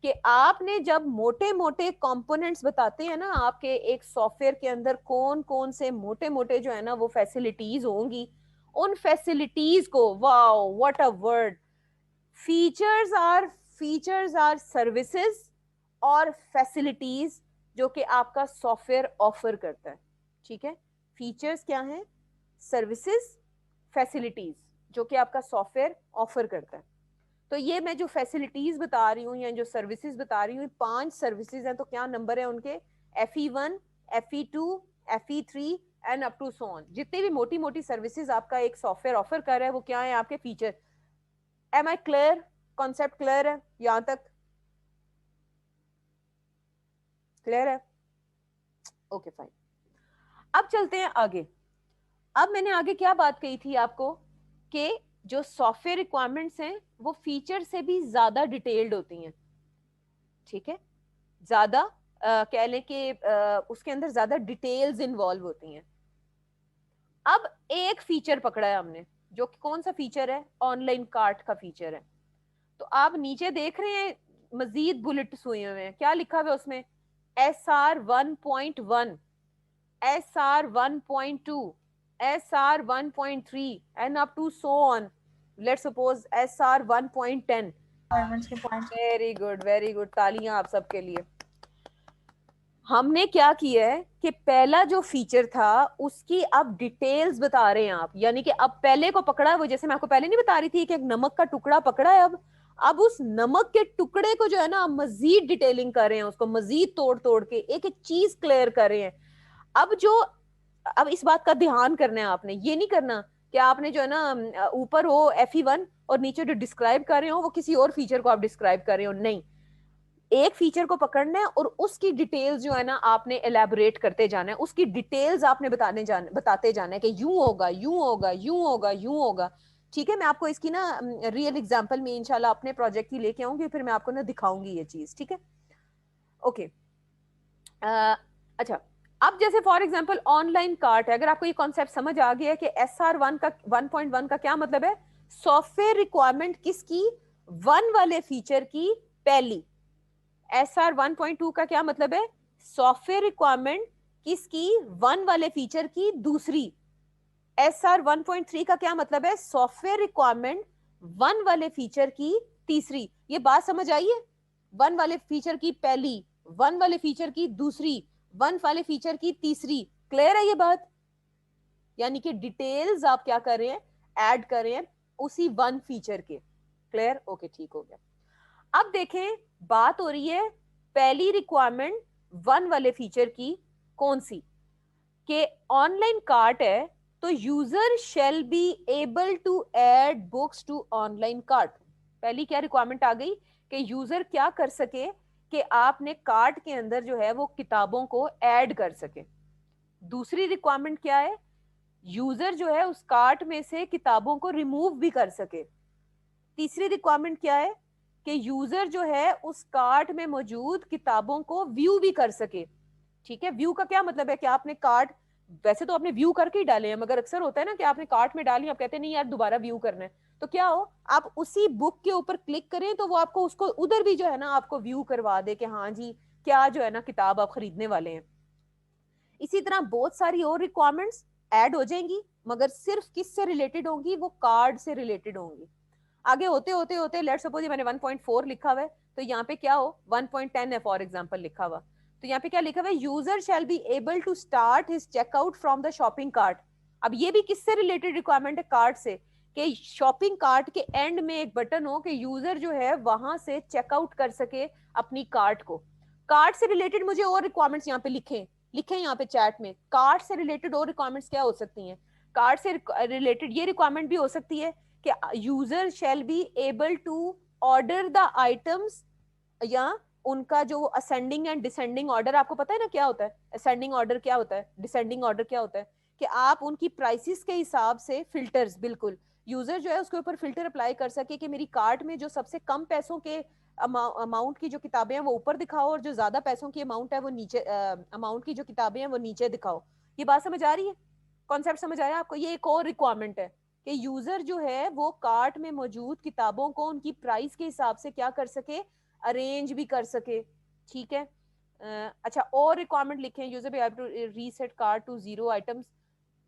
कि आपने जब मोटे मोटे कंपोनेंट्स बताते हैं ना आपके एक सॉफ्टवेयर के अंदर कौन कौन से मोटे मोटे जो है ना वो फैसिलिटीज होंगी, उन फैसिलिटीज को, wow what a word, features are, features are services और फैसिलिटीज जो कि आपका सॉफ्टवेयर ऑफर करता है, ठीक है। फीचर्स क्या हैं, सर्विसेज, फैसिलिटीज जो कि आपका सॉफ्टवेयर ऑफर करता है। तो ये मैं जो फैसिलिटीज बता रही हूँ या जो सर्विसेज बता रही हूँ, 5 सर्विसेज हैं, तो क्या नंबर है उनके, F.E1, F.E2, F.E3 and up to so on. जितनी भी मोटी मोटी सर्विसेज आपका एक सॉफ्टवेयर ऑफर कर रहा है वो क्या है, आपके feature. Am I clear, concept clear है यहां तक, क्लियर है, ओके फाइन। अब चलते हैं आगे। अब मैंने आगे क्या बात कही थी आपको कि जो सॉफ्टवेयर रिक्वायरमेंट्स हैं वो फीचर से भी ज्यादा डिटेल्ड होती हैं, ठीक है, ज्यादा कह लें कि उसके अंदर ज्यादा डिटेल्स इन्वॉल्व होती हैं। अब एक फीचर पकड़ा है हमने, जो कि कौन सा फीचर है, ऑनलाइन कार्ट का फीचर है। तो आप नीचे देख रहे हैं मजीद बुलेट्स हुए हुए हैं, क्या लिखा हुआ है उसमें, SR1.1, SR1.2, SR1.3 and up to so on, let's suppose SR1.10। Requirements के पॉइंट्स। वेरी गुड, तालियां आप सबके लिए। हमने क्या किया है कि पहला जो फीचर था उसकी अब डिटेल्स बता रहे हैं आप, यानी कि अब पहले को पकड़ा है वो, जैसे मैं आपको पहले नहीं बता रही थी कि एक नमक का टुकड़ा पकड़ा है, अब उस नमक के टुकड़े को जो है ना मजीद डिटेलिंग कर रहे हैं, उसको मजीद तोड़ तोड़ के एक एक चीज क्लियर कर रहे हैं। अब जो अब इस बात का ध्यान करना है आपने, ये नहीं करना कि आपने जो है ना ऊपर हो FE1 और नीचे जो डिस्क्राइब कर रहे हो वो किसी और फीचर को आप डिस्क्राइब कर रहे हो, नहीं। एक फीचर को पकड़ना है और उसकी डिटेल्स जो है ना आपने एलैबोरेट करते जाना है, उसकी डिटेल्स आपने बताते जाना है कि यूं होगा, यूं होगा, यूं होगा, यूं होगा। ठीक है, मैं आपको इसकी ना रियल एग्जांपल में इंशाल्लाह अपने प्रोजेक्ट की लेके आऊंगी, फिर मैं आपको ना दिखाऊंगी ये चीज, ठीक है। ओके। अच्छा, अब जैसे फॉर एग्जांपल ऑनलाइन कार्ट है, अगर आपको ये कॉन्सेप्ट समझ आ गया है कि SR1 का 1.1 का क्या मतलब है, सॉफ्टवेयर रिक्वायरमेंट किसकी, 1 वाले फीचर की पहली। SR1.2 का क्या मतलब है, सॉफ्टवेयर रिक्वायरमेंट किसकी, 1 वाले फीचर की दूसरी। SR1.3 का क्या मतलब है, सॉफ्टवेयर रिक्वायरमेंट 1 वाले फीचर की तीसरी। ये बात समझ आई है, 1 वाले फीचर की पहली, 1 वाले फीचर की दूसरी, 1 वाले फीचर की तीसरी। क्लियर है ये बात, यानी कि डिटेल्स आप क्या कर रहे हैं, ऐड कर रहे हैं उसी 1 फीचर के। क्लियर, ओके, ठीक हो गया। अब देखें, बात हो रही है पहली रिक्वायरमेंट 1 वाले फीचर की, कौन सी, कि ऑनलाइन कार्ट है तो user shall be able to add books to online cart. पहली क्या रिक्वायरमेंट आ गई कि यूजर क्या कर सके कि आपने कार्ट के अंदर जो है वो किताबों को ऐड कर सके। दूसरी रिक्वायरमेंट क्या है, यूजर जो है उस कार्ट में से किताबों को रिमूव भी कर सके। तीसरी रिक्वायरमेंट क्या है कि यूजर जो है उस कार्ट में मौजूद किताबों को व्यू भी कर सके। ठीक है, व्यू का क्या मतलब है कि आपने कार्ट, वैसे तो आपने व्यू करके ही डाले हैं, मगर अक्सर होता है ना कि आपने कार्ट में डाली, आप कहते हैं नहीं यार दोबारा व्यू करना है, तो क्या हो, आप उसी बुक के ऊपर क्लिक करें तो वो आपको उसको उधर भी जो है ना आपको व्यू करवा दे कि हाँ जी क्या जो है ना किताब आप खरीदने वाले हैं। इसी तरह बहुत सारी और रिक्वायरमेंट्स ऐड हो जाएंगी, मगर सिर्फ किससे रिलेटेड होंगी, वो कार्ड से रिलेटेड होंगी। आगे होते होते होते लेट्स सपोज मैंने 1.4 लिखा हुआ है, तो यहाँ पे क्या हो 1.10 है फॉर एग्जांपल लिखा हुआ, तो यहाँ पे क्या लिखा हुआ है, user shall be able to start his checkout from the shopping cart. अब ये भी किससे रिलेटेड रिक्वायरमेंट है, कार्ट से, कि शॉपिंग कार्ट के एंड में एक बटन हो कि यूजर जो है वहां से चेकआउट कर सके अपनी कार्ट को। कार्ट से रिलेटेड मुझे और रिक्वायरमेंट्स यहाँ पे लिखें, लिखें यहाँ पे चैट में, कार्ट से रिलेटेड और रिक्वायरमेंट्स क्या हो सकती हैं। कार्ट से रिलेटेड ये रिक्वायरमेंट भी हो सकती है कि user shall be able to order the items, या उनका जो असेंडिंग एंड डिसेंडिंग ऑर्डर, आपको पता है ना क्या होता है असेंडिंग ऑर्डर, क्या होता है डिसेंडिंग ऑर्डर, क्या होता है कि आप उनकी प्राइसेस के हिसाब से फिल्टर्स, बिल्कुल यूजर जो है उसके ऊपर फिल्टर अप्लाई कर सके कि मेरी कार्ट में जो सबसे कम पैसों के अमाउंट की जो किताबें हैं वो ऊपर दिखाओ, और जो ज्यादा पैसों की अमाउंट है वो नीचे, अमाउंट की जो किताबें हैं वो नीचे दिखाओ। ये बात समझ आ रही है, कॉन्सेप्ट समझ आया आपको। ये एक और रिक्वायरमेंट है कि यूजर जो है वो कार्ट में मौजूद किताबों को उनकी प्राइस के हिसाब से क्या कर सके, अरेंज भी कर सके। ठीक है, अच्छा और रिक्वायरमेंट लिखे, यूजर भी have to reset cart to 0 items,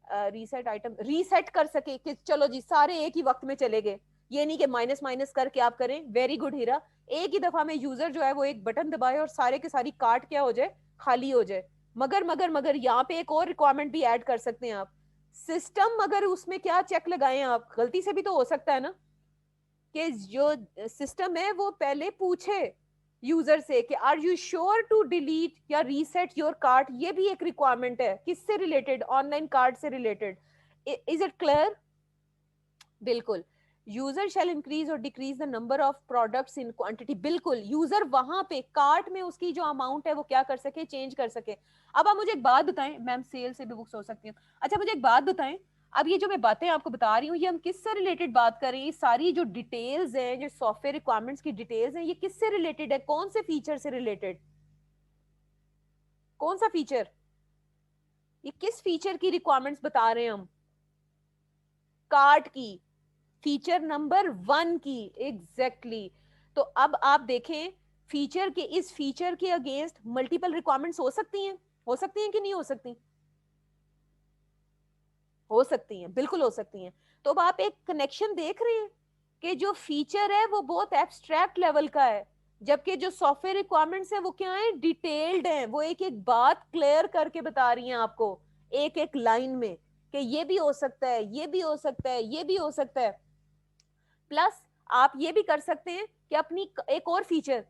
reset item reset कर सके कि चलो जी सारे एक ही वक्त में चले गए, ये नहीं कि माइनस माइनस करके आप करें। वेरी गुड हीरा, एक ही दफा में यूजर जो है वो एक बटन दबाए और सारे के सारी कार्ट क्या हो जाए, खाली हो जाए। मगर यहाँ पे एक और रिक्वायरमेंट भी ऐड कर सकते हैं आप, सिस्टम, मगर उसमें क्या चेक लगाएं आप, गलती से भी तो हो सकता है ना कि जो सिस्टम है वो पहले पूछे यूजर से कि are you sure to delete या रीसेट योर कार्ट। ये भी एक रिक्वायरमेंट है, किससे रिलेटेड, ऑनलाइन कार्ट से रिलेटेड। इज इट क्लियर, बिल्कुल। यूजर शेल इंक्रीज और decrease the number of products in quantity, बिल्कुल यूजर वहां पे कार्ट में उसकी जो अमाउंट है वो क्या कर सके, चेंज कर सके। अब आप मुझे एक बात बताएं, मैम सेल से भी बुक्स हो सकती हैं, अच्छा मुझे एक बात बताएं, अब ये जो मैं बातें आपको बता रही हूँ ये हम किससे रिलेटेड बात कर रहे हैं, ये सारी जो डिटेल्स हैं, जो सॉफ्टवेयर रिक्वायरमेंट्स की डिटेल्स हैं, ये किससे रिलेटेड है, कौन से फीचर से रिलेटेड, कौन सा फीचर, ये किस फीचर की रिक्वायरमेंट्स बता रहे हैं हम, कार्ट की, फीचर नंबर 1 की, एग्जैक्टली exactly। तो अब आप देखें, फीचर के, इस फीचर के अगेंस्ट मल्टीपल रिक्वायरमेंट्स हो सकती हैं कि नहीं हो सकती, हो सकती हैं, बिल्कुल हो सकती हैं। तो अब आप एक कनेक्शन देख रहे हैं कि जो फीचर है वो बहुत एब्स्ट्रैक्ट लेवल का है, जबकि जो सॉफ्टवेयर रिक्वायरमेंट्स है वो क्या है, डिटेल्ड है, वो एक एक बात क्लियर करके बता रही हैं आपको एक एक लाइन में कि ये भी हो सकता है, ये भी हो सकता है, ये भी हो सकता है। प्लस आप ये भी कर सकते हैं कि अपनी एक और फीचर,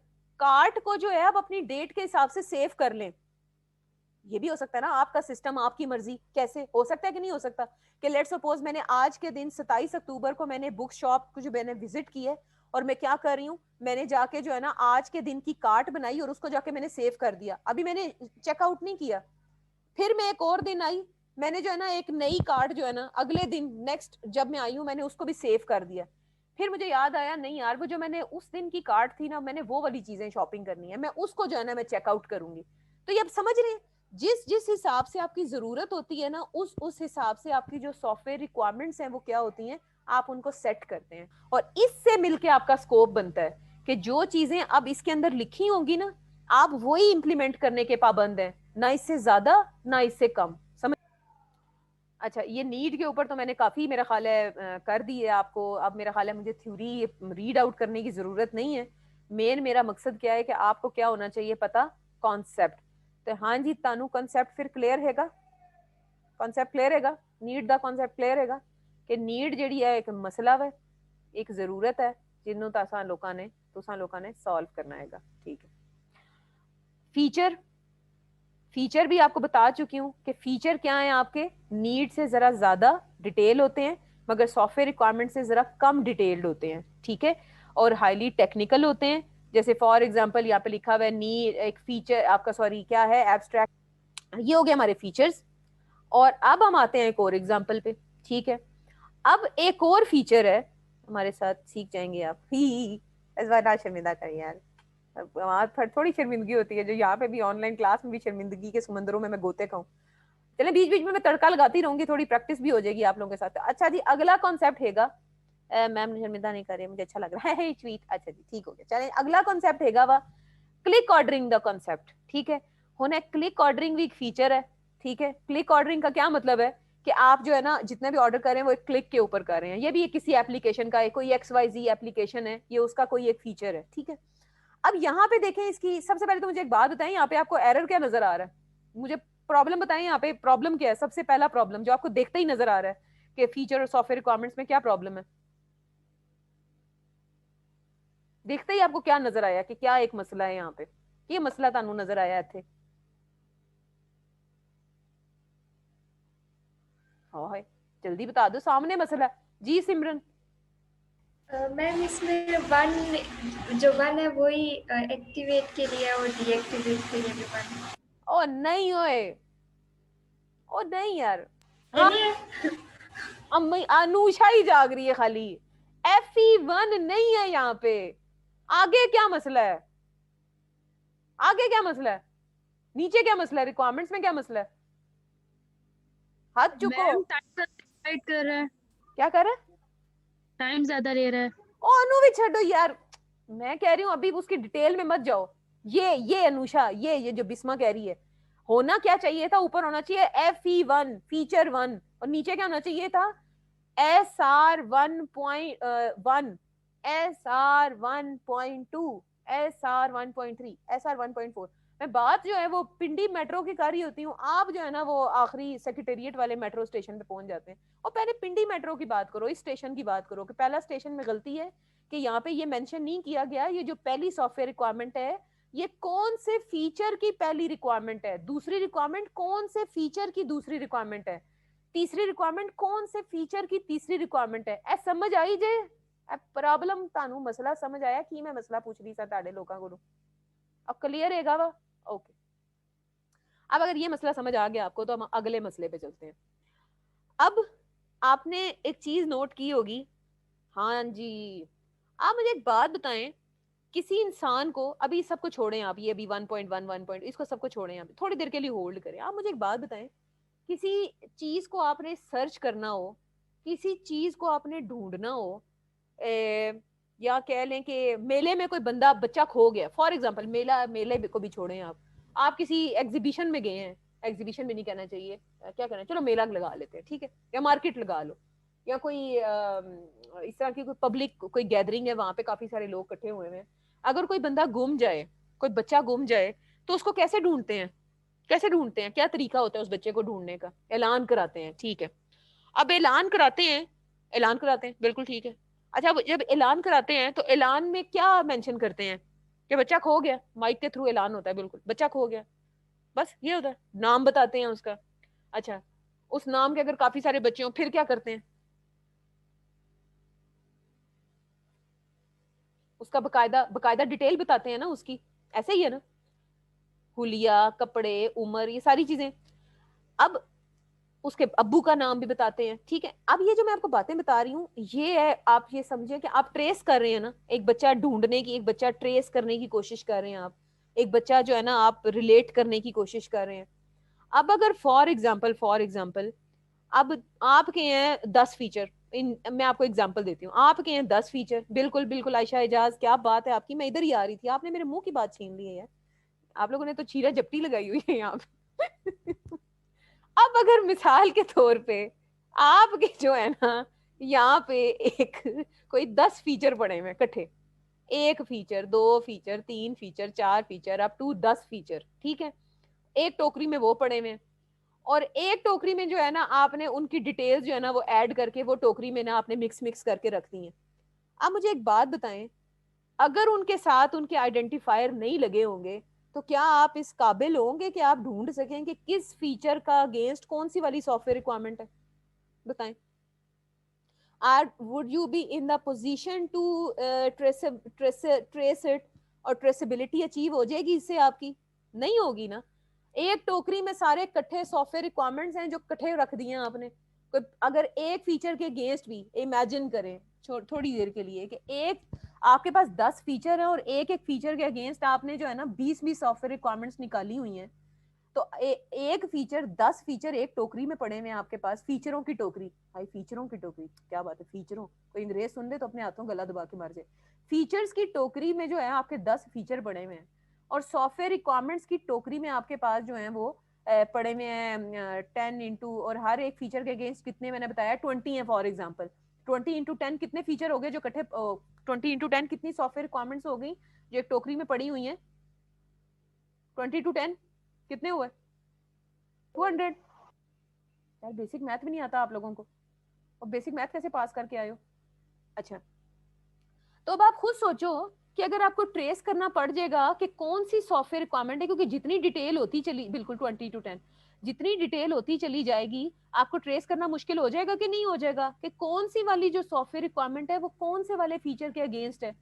कार्ट को जो है आप अपनी डेट के हिसाब से सेव कर लें। ये भी हो सकता है ना, आपका सिस्टम, आपकी मर्जी, कैसे हो सकता है कि नहीं हो सकता कि लेट सपोज मैंने आज के दिन 27 अक्टूबर को मैंने बुक शॉप को जो मैंने विजिट की है, और मैं क्या कर रही हूँ, मैंने जाके जो है ना आज के दिन की कार्ट बनाई और उसको जाके मैंने सेव कर दिया, अभी मैंने चेकआउट नहीं किया। फिर मैं एक और दिन आई, मैंने जो है ना एक नई कार्ड जो है ना अगले दिन नेक्स्ट जब मैं आई हूँ मैंने उसको भी सेव कर दिया। फिर मुझे याद आया नहीं यार, वो जो मैंने उस दिन की कार्ड थी ना, मैंने वो वाली चीजें शॉपिंग करनी है, मैं उसको जो है ना मैं चेकआउट करूंगी। तो ये आप समझ रहे हैं, जिस जिस हिसाब से आपकी जरूरत होती है ना, उस हिसाब से आपकी जो सॉफ्टवेयर रिक्वायरमेंट्स हैं वो क्या होती हैं, आप उनको सेट करते हैं। और इससे मिलके आपका स्कोप बनता है कि जो चीजें अब इसके अंदर लिखी होंगी ना, आप वही इंप्लीमेंट करने के पाबंद हैं, ना इससे ज्यादा ना इससे कम। समझ? अच्छा, ये नीड के ऊपर तो मैंने काफी मेरा ख्याल है कर दी है आपको। अब मेरा ख्याल है मुझे थ्योरी रीड आउट करने की जरूरत नहीं है। मेन मेरा मकसद क्या है कि आपको क्या होना चाहिए पता, कॉन्सेप्ट। तो हाँ जी, तानू कॉन्सेप्ट फिर क्लियर हैगा, कॉन्सेप्ट क्लियर हैगा, नीड दा कॉन्सेप्ट क्लियर हैगा कि नीड जेडी है एक मसला है, एक जरूरत है जिन्हों तुसा लोगों ने सॉल्व करना हैगा। ठीक है, फीचर, फीचर भी आपको बता चुकी हूँ कि फीचर क्या है, आपके नीड से जरा ज्यादा डिटेल होते हैं मगर सॉफ्टवेयर रिक्वायरमेंट से जरा कम डिटेल्ड होते हैं। ठीक है, और हाईली टेक्निकल होते हैं। जैसे फॉर एग्जांपल यहाँ पे लिखा हुआ है नीड, एक फीचर आपका, सॉरी क्या है, एब्स्ट्रैक्ट। ये हो गया हमारे फीचर्स। और अब हम आते हैं एक और एग्जांपल पे। ठीक है, अब एक और फीचर है, हमारे साथ सीख जाएंगे आप। ही इस बार ना शर्मिंदा करें यार, वहां पर थोड़ी शर्मिंदगी होती है, जो यहाँ पे भी ऑनलाइन क्लास में भी शर्मिंदगी के समंदरों में मैं गोते खाऊं। चले बीच बीच में मैं तड़का लगाती रहूंगी, थोड़ी प्रैक्टिस भी हो जाएगी आप लोगों के साथ। अच्छा जी, अगला कॉन्सेप्ट हैगा, मैम शर्मिंदा नहीं कर रहे, मुझे अच्छा लग रहा है ट्वीट। अच्छा जी ठीक हो गया, चले अगला कॉन्सेप्ट हैगा वा क्लिक ऑर्डरिंग द कॉन्सेप्ट। ठीक है, होना क्लिक ऑर्डरिंग भी एक फीचर है। ठीक है, क्लिक ऑर्डरिंग का क्या मतलब है कि आप जो है ना जितने भी ऑर्डर कर रहे हैं वो एक क्लिक के ऊपर कर रहे हैं। ये भी एक किसी एप्लीकेशन का है, कोई XYZ एप्लीकेशन है, ये उसका कोई एक फीचर है। ठीक है, अब यहाँ पे देखें, इसकी सबसे पहले तो मुझे एक बात बताएं, यहाँ पे आपको एरर क्या नजर आ रहा है, मुझे प्रॉब्लम बताएं, यहाँ पे प्रॉब्लम क्या है, सबसे पहला प्रॉब्लम जो आपको देखते ही नजर आ रहा है कि फीचर और सॉफ्टवेयर रिक्वायरमेंट्स में क्या प्रॉब्लम है, देखते ही आपको क्या नजर आया कि क्या एक मसला है यहाँ पे, ये मसला तानू नजर आया थे। हाँ, जल्दी बता दो, सामने मसला जी सिमरन। मैम इसमें वन जो वन है वही एक्टिवेट के लिए और डीएक्टिवेट के लिए भी वन। ओ नहीं ओए, ओ नहीं यार। ये हाँ, नहीं है। अम्मी अनुषा ही जाग रही है खाली, FE1 नहीं है यहाँ पे। आगे क्या मसला है, आगे क्या मसला है, नीचे क्या मसला है, रिक्वायरमेंट्स में क्या मसला है, हाथ चुको। मैम टाइम वेट कर रहा है, क्या कर रहा है, टाइम ज्यादा ले रहा है। ओ अनु भी छो यार, मैं कह रही हूँ अभी उसकी डिटेल में मत जाओ। ये अनुषा, ये जो बिस्मा कह रही है, होना क्या चाहिए था, ऊपर होना चाहिए FE1 फीचर 1, और नीचे क्या होना चाहिए था, SR1.1, SR1.2, SR1.3, SR1.4। मैं बात जो है वो पिंडी मेट्रो की कर रही होती हूँ, आप जो है ना वो आखिरी सेक्रेटेरिएट वाले मेट्रो स्टेशन पे पहुंच जाते हैं। और पहले पिंडी मेट्रो की बात करो, इस स्टेशन की बात करो कि पहला स्टेशन में गलती है कि यहाँ पे ये मेंशन नहीं किया गया, ये जो पहली सॉफ्टवेयर रिक्वायरमेंट है ये कौन से फीचर की पहली रिक्वायरमेंट है, दूसरी रिक्वायरमेंट कौन से फीचर की दूसरी रिक्वायरमेंट है, तीसरी रिक्वायरमेंट कौन से फीचर की तीसरी रिक्वायरमेंट है। ए समझ आई जे, ए प्रॉब्लम तानू मसला समझ आया कि मैं मसला पूछ रही सा ताड़े लोगों को, अब क्लियर हैगा वा। ओके, अब अगर ये मसला समझ आ गया आपको तो हम अगले मसले पे चलते हैं। अब आपने एक चीज नोट की होगी, हाँ जी, आप मुझे एक बात बताएं, किसी इंसान को, अभी सबको छोड़ें आप, ये अभी 1.1 1 इसको सबको छोड़ें, आप थोड़ी देर के लिए होल्ड करें। आप मुझे एक बात बताएं, किसी चीज को आपने सर्च करना हो, किसी चीज को आपने ढूंढना हो, या कह लें कि मेले में कोई बंदा बच्चा खो गया, फॉर एग्जांपल, मेले को भी छोड़ें, आप किसी एग्जीबिशन में गए हैं, एग्जीबिशन में नहीं कहना चाहिए, क्या कहना है? चलो मेला लगा लेते हैं, ठीक है, या मार्केट लगा लो। या कोई इस तरह की कोई पब्लिक कोई गैदरिंग है, वहां पे काफी सारे लोग इकट्ठे हुए हैं, अगर कोई बंदा गुम जाए, कोई बच्चा गुम जाए, तो उसको कैसे ढूंढते हैं? कैसे ढूंढते हैं? क्या तरीका होता है उस बच्चे को ढूंढने का? ऐलान कराते हैं, ठीक है। अब ऐलान कराते हैं, ऐलान कराते हैं, बिल्कुल ठीक है। अच्छा, अब जब ऐलान कराते हैं तो ऐलान में क्या मेंशन करते हैं? कि बच्चा खो गया, माइक के थ्रू ऐलान होता है, बिल्कुल बच्चा खो गया, बस ये होता है। नाम बताते हैं उसका। अच्छा, उस नाम के अगर काफी सारे बच्चे हों, फिर क्या करते हैं? उसका बकायदा बकायदा डिटेल बताते हैं ना उसकी, ऐसे ही है ना? हुलिया, कपड़े, उम्र, ये सारी चीजें। अब उसके अब्बू का नाम भी बताते हैं, ठीक है। अब ये जो मैं आपको बातें बता रही हूँ, ये है, आप ये समझे कि आप ट्रेस कर रहे हैं ना, एक बच्चा ढूंढने की, एक बच्चा ट्रेस करने की कोशिश कर रहे हैं आप, एक बच्चा जो है ना आप रिलेट करने की कोशिश कर रहे हैं। अब अगर फॉर एग्जाम्पल अब आपके हैं 10 फीचर, इन मैं आपको एग्जांपल देती हूँ, आपके हैं 10 फीचर, बिल्कुल बिल्कुल आयशा एजाज, क्या बात है आपकी, मैं इधर ही आ रही थी, आपने मेरे मुंह की बात छीन ली है यार, आप लोगों ने तो चीरा जपटी लगाई हुई है यहाँ पे। अब अगर मिसाल के तौर पे आपके जो है ना यहाँ पे एक कोई 10 फीचर पड़े हुए इकट्ठे, 1 feature, 2 feature, 3 feature, 4 feature, up to 10 feature, ठीक है। एक टोकरी में वो पड़े हुए हैं, और एक टोकरी में जो है ना आपने उनकी डिटेल्स जो है ना वो ऐड करके वो टोकरी में ना आपने मिक्स मिक्स करके रख दी है। अब मुझे एक बात बताएं, अगर उनके साथ उनके आइडेंटिफायर नहीं लगे होंगे, तो क्या आप इस काबिल होंगे कि आप ढूंढ सकें कि किस फीचर का अगेंस्ट कौन सी वाली सॉफ्टवेयर रिक्वायरमेंट है? बताएं। Are would you be in the position to trace trace it, और ट्रेसेबिलिटी अचीव हो जाएगी इससे आपकी? नहीं होगी ना। एक टोकरी में सारे इकट्ठे सॉफ्टवेयर रिक्वायरमेंट्स हैं जो इकट्ठे रख दिए हैं आपने। कोई अगर एक फीचर के अगेंस्ट भी इमेजिन करें थोड़ी देर के लिए कि एक आपके पास 10 फीचर है और एक एक फीचर के अगेंस्ट आपने जो है ना 20-20 सॉफ्टवेयर रिक्वायरमेंट्स निकाली हुई हैं, तो एक फीचर 10 फीचर एक टोकरी में पड़े हुए हैं आपके पास, फीचरों की टोकरी। भाई फीचरों की टोकरी, क्या बात है, फीचरों, कोई अंग्रेज सुन ले तो अपने हाथों गला दबा के मार जाए। फीचर्स की टोकरी में जो है आपके 10 फीचर पड़े हुए हैं, और सॉफ्टवेयर रिक्वायरमेंट्स की टोकरी में आपके पास जो है वो पड़े हुए हैं 10 इंटू, और हर एक फीचर के अगेंस्ट कितने, मैंने बताया 20 है फॉर एग्जाम्पल। 20 इंटू 10 कितने फीचर हो गए जो इकट्ठे, 20 इंटू 10 कितनी सॉफ्टवेयर रिक्वायरमेंट्स हो गई जो एक टोकरी में पड़ी हुई है? 20 टू 10 कितने हुए? 200। यार बेसिक मैथ भी नहीं आता आप लोगों को, और बेसिक मैथ कैसे पास करके आए हो? अच्छा, तो अब आप खुद सोचो कि अगर आपको ट्रेस करना पड़ जाएगा कि कौन सी सॉफ्टवेयर रिक्वायरमेंट है, क्योंकि जितनी डिटेल होती चली, बिल्कुल 20 टू 10 जितनी डिटेल होती चली जाएगी, आपको ट्रेस करना मुश्किल हो जाएगा कि नहीं हो जाएगा, कि कौन सी वाली जो सॉफ्टवेयर रिक्वायरमेंट है वो कौन से वाले फीचर के अगेंस्ट है?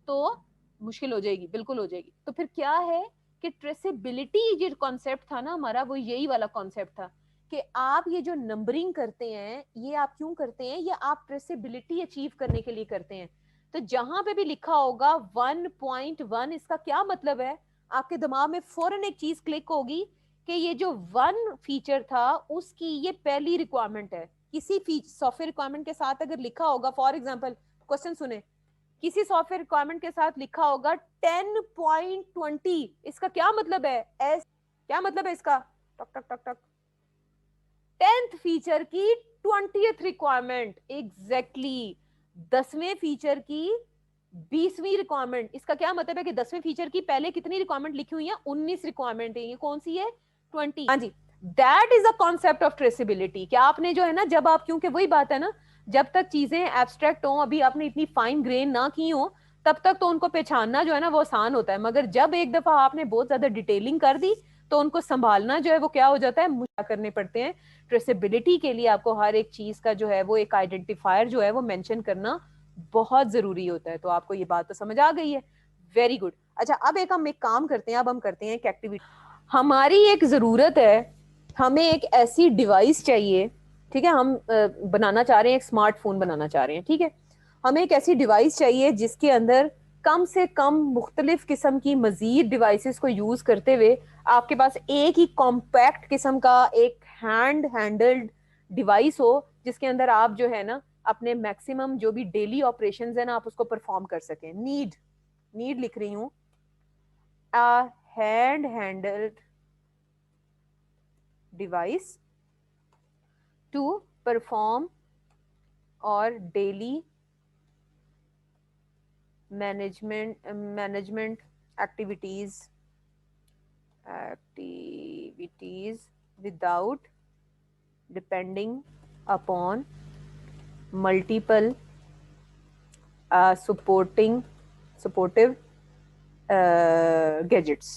तो मुश्किल हो जाएगी, बिल्कुल हो जाएगी। तो फिर क्या है कि ट्रेसेबिलिटी जो कॉन्सेप्ट था ना हमारा, वो यही वाला कॉन्सेप्ट था कि आप ये जो नंबरिंग करते हैं, ये आप क्यों करते हैं? ये आप ट्रेसेबिलिटी अचीव करने के लिए करते हैं। तो जहां पे भी लिखा होगा 1.1, इसका क्या मतलब है? आपके दिमाग में फौरन एक चीज क्लिक होगी कि ये जो 1 फीचर था उसकी ये पहली रिक्वायरमेंट है। किसी सॉफ्टवेयर रिक्वायरमेंट के साथ अगर लिखा होगा, फॉर एग्जाम्पल क्वेश्चन सुने, किसी सॉफ्टवेयर रिक्वायरमेंट के साथ लिखा होगा 10.20, इसका क्या मतलब है? एस, क्या मतलब है इसका? टक टक टक टक, 10th फीचर की 20th रिक्वायरमेंट, एग्जैक्टली 10वें फीचर की 20वीं रिक्वायरमेंट। इसका क्या मतलब है कि 10वें फीचर की पहले कितनी रिक्वायरमेंट लिखी हुई है? 19 रिक्वायरमेंट है। ये कौन सी है? 20। हाँ जी, that is a concept of traceability. क्या आपने जो है ना, जब आप, क्योंकि वही बात है ना, जब तक चीजें एब्स्ट्रैक्ट हो, अभी आपने इतनी फाइन ग्रेन ना की हो, तब तक तो उनको पहचानना जो है ना वो आसान होता है, मगर जब एक दफा आपने बहुत ज्यादा डिटेलिंग कर दी तो उनको संभालना जो है वो क्या हो जाता है, मुश्किल करने पड़ते हैं। ट्रेसेबिलिटी के लिए आपको हर एक चीज का जो है वो एक आइडेंटिफायर जो है वो मेंशन करना बहुत जरूरी होता है। तो आपको ये बात तो समझ आ गई है, वेरी गुड। अच्छा, अब हम एक काम करते हैं, अब हम करते हैं एक एक्टिविटी। हमारी एक जरूरत है, हमें एक ऐसी डिवाइस चाहिए, ठीक है। हम बनाना चाह रहे हैं, एक स्मार्टफोन बनाना चाह रहे हैं, ठीक है। हमें एक ऐसी डिवाइस चाहिए जिसके अंदर कम से कम मुख्तलिफ किस्म की मजीद डिवाइसेस को यूज करते हुए आपके पास एक ही कॉम्पैक्ट किस्म का एक हैंडल्ड डिवाइस हो, जिसके अंदर आप जो है ना अपने मैक्सिमम जो भी डेली ऑपरेशंस है ना आप उसको परफॉर्म कर सकें। नीड लिख रही हूं, a handheld device to perform और daily management activities without depending upon multiple supportive gadgets.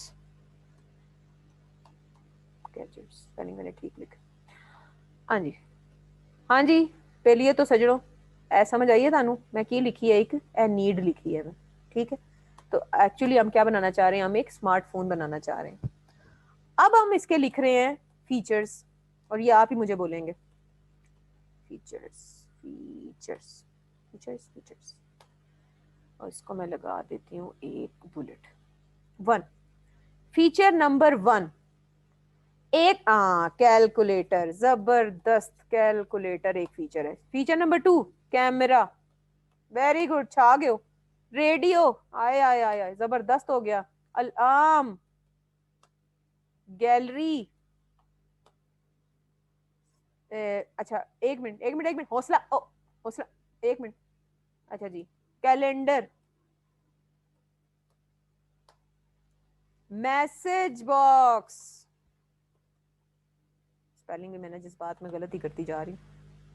Spelling मैंने ठीक लिखा। हाँ जी, हाँ जी, पहले तो सजड़ो ऐ समझ आइए थानू मैं की लिखी है, एक ए नीड लिखी है मैं, ठीक है। तो एक्चुअली हम क्या बनाना चाह रहे हैं, हम एक स्मार्टफोन बनाना चाह रहे हैं। अब हम इसके लिख रहे हैं फीचर्स, और ये आप ही मुझे बोलेंगे फीचर्स फीचर्स फीचर्स फीचर्स, और इसको मैं लगा देती हूँ एक बुलेट। 1, फीचर नंबर 1, एक कैलकुलेटर, जबरदस्त कैलकुलेटर एक फीचर है। Feature number 2, camera, very good, छा गए हो। रेडियो, आए आए आए आए, जबरदस्त हो गया। अलार्म, गैलरी, अच्छा एक मिनट एक मिनट एक मिनट, हौसला, हौसला, एक मिनट, अच्छा जी, कैलेंडर, मैसेज बॉक्स। स्पेलिंग भी मैंने जिस बात में गलती करती जा रही हूँ,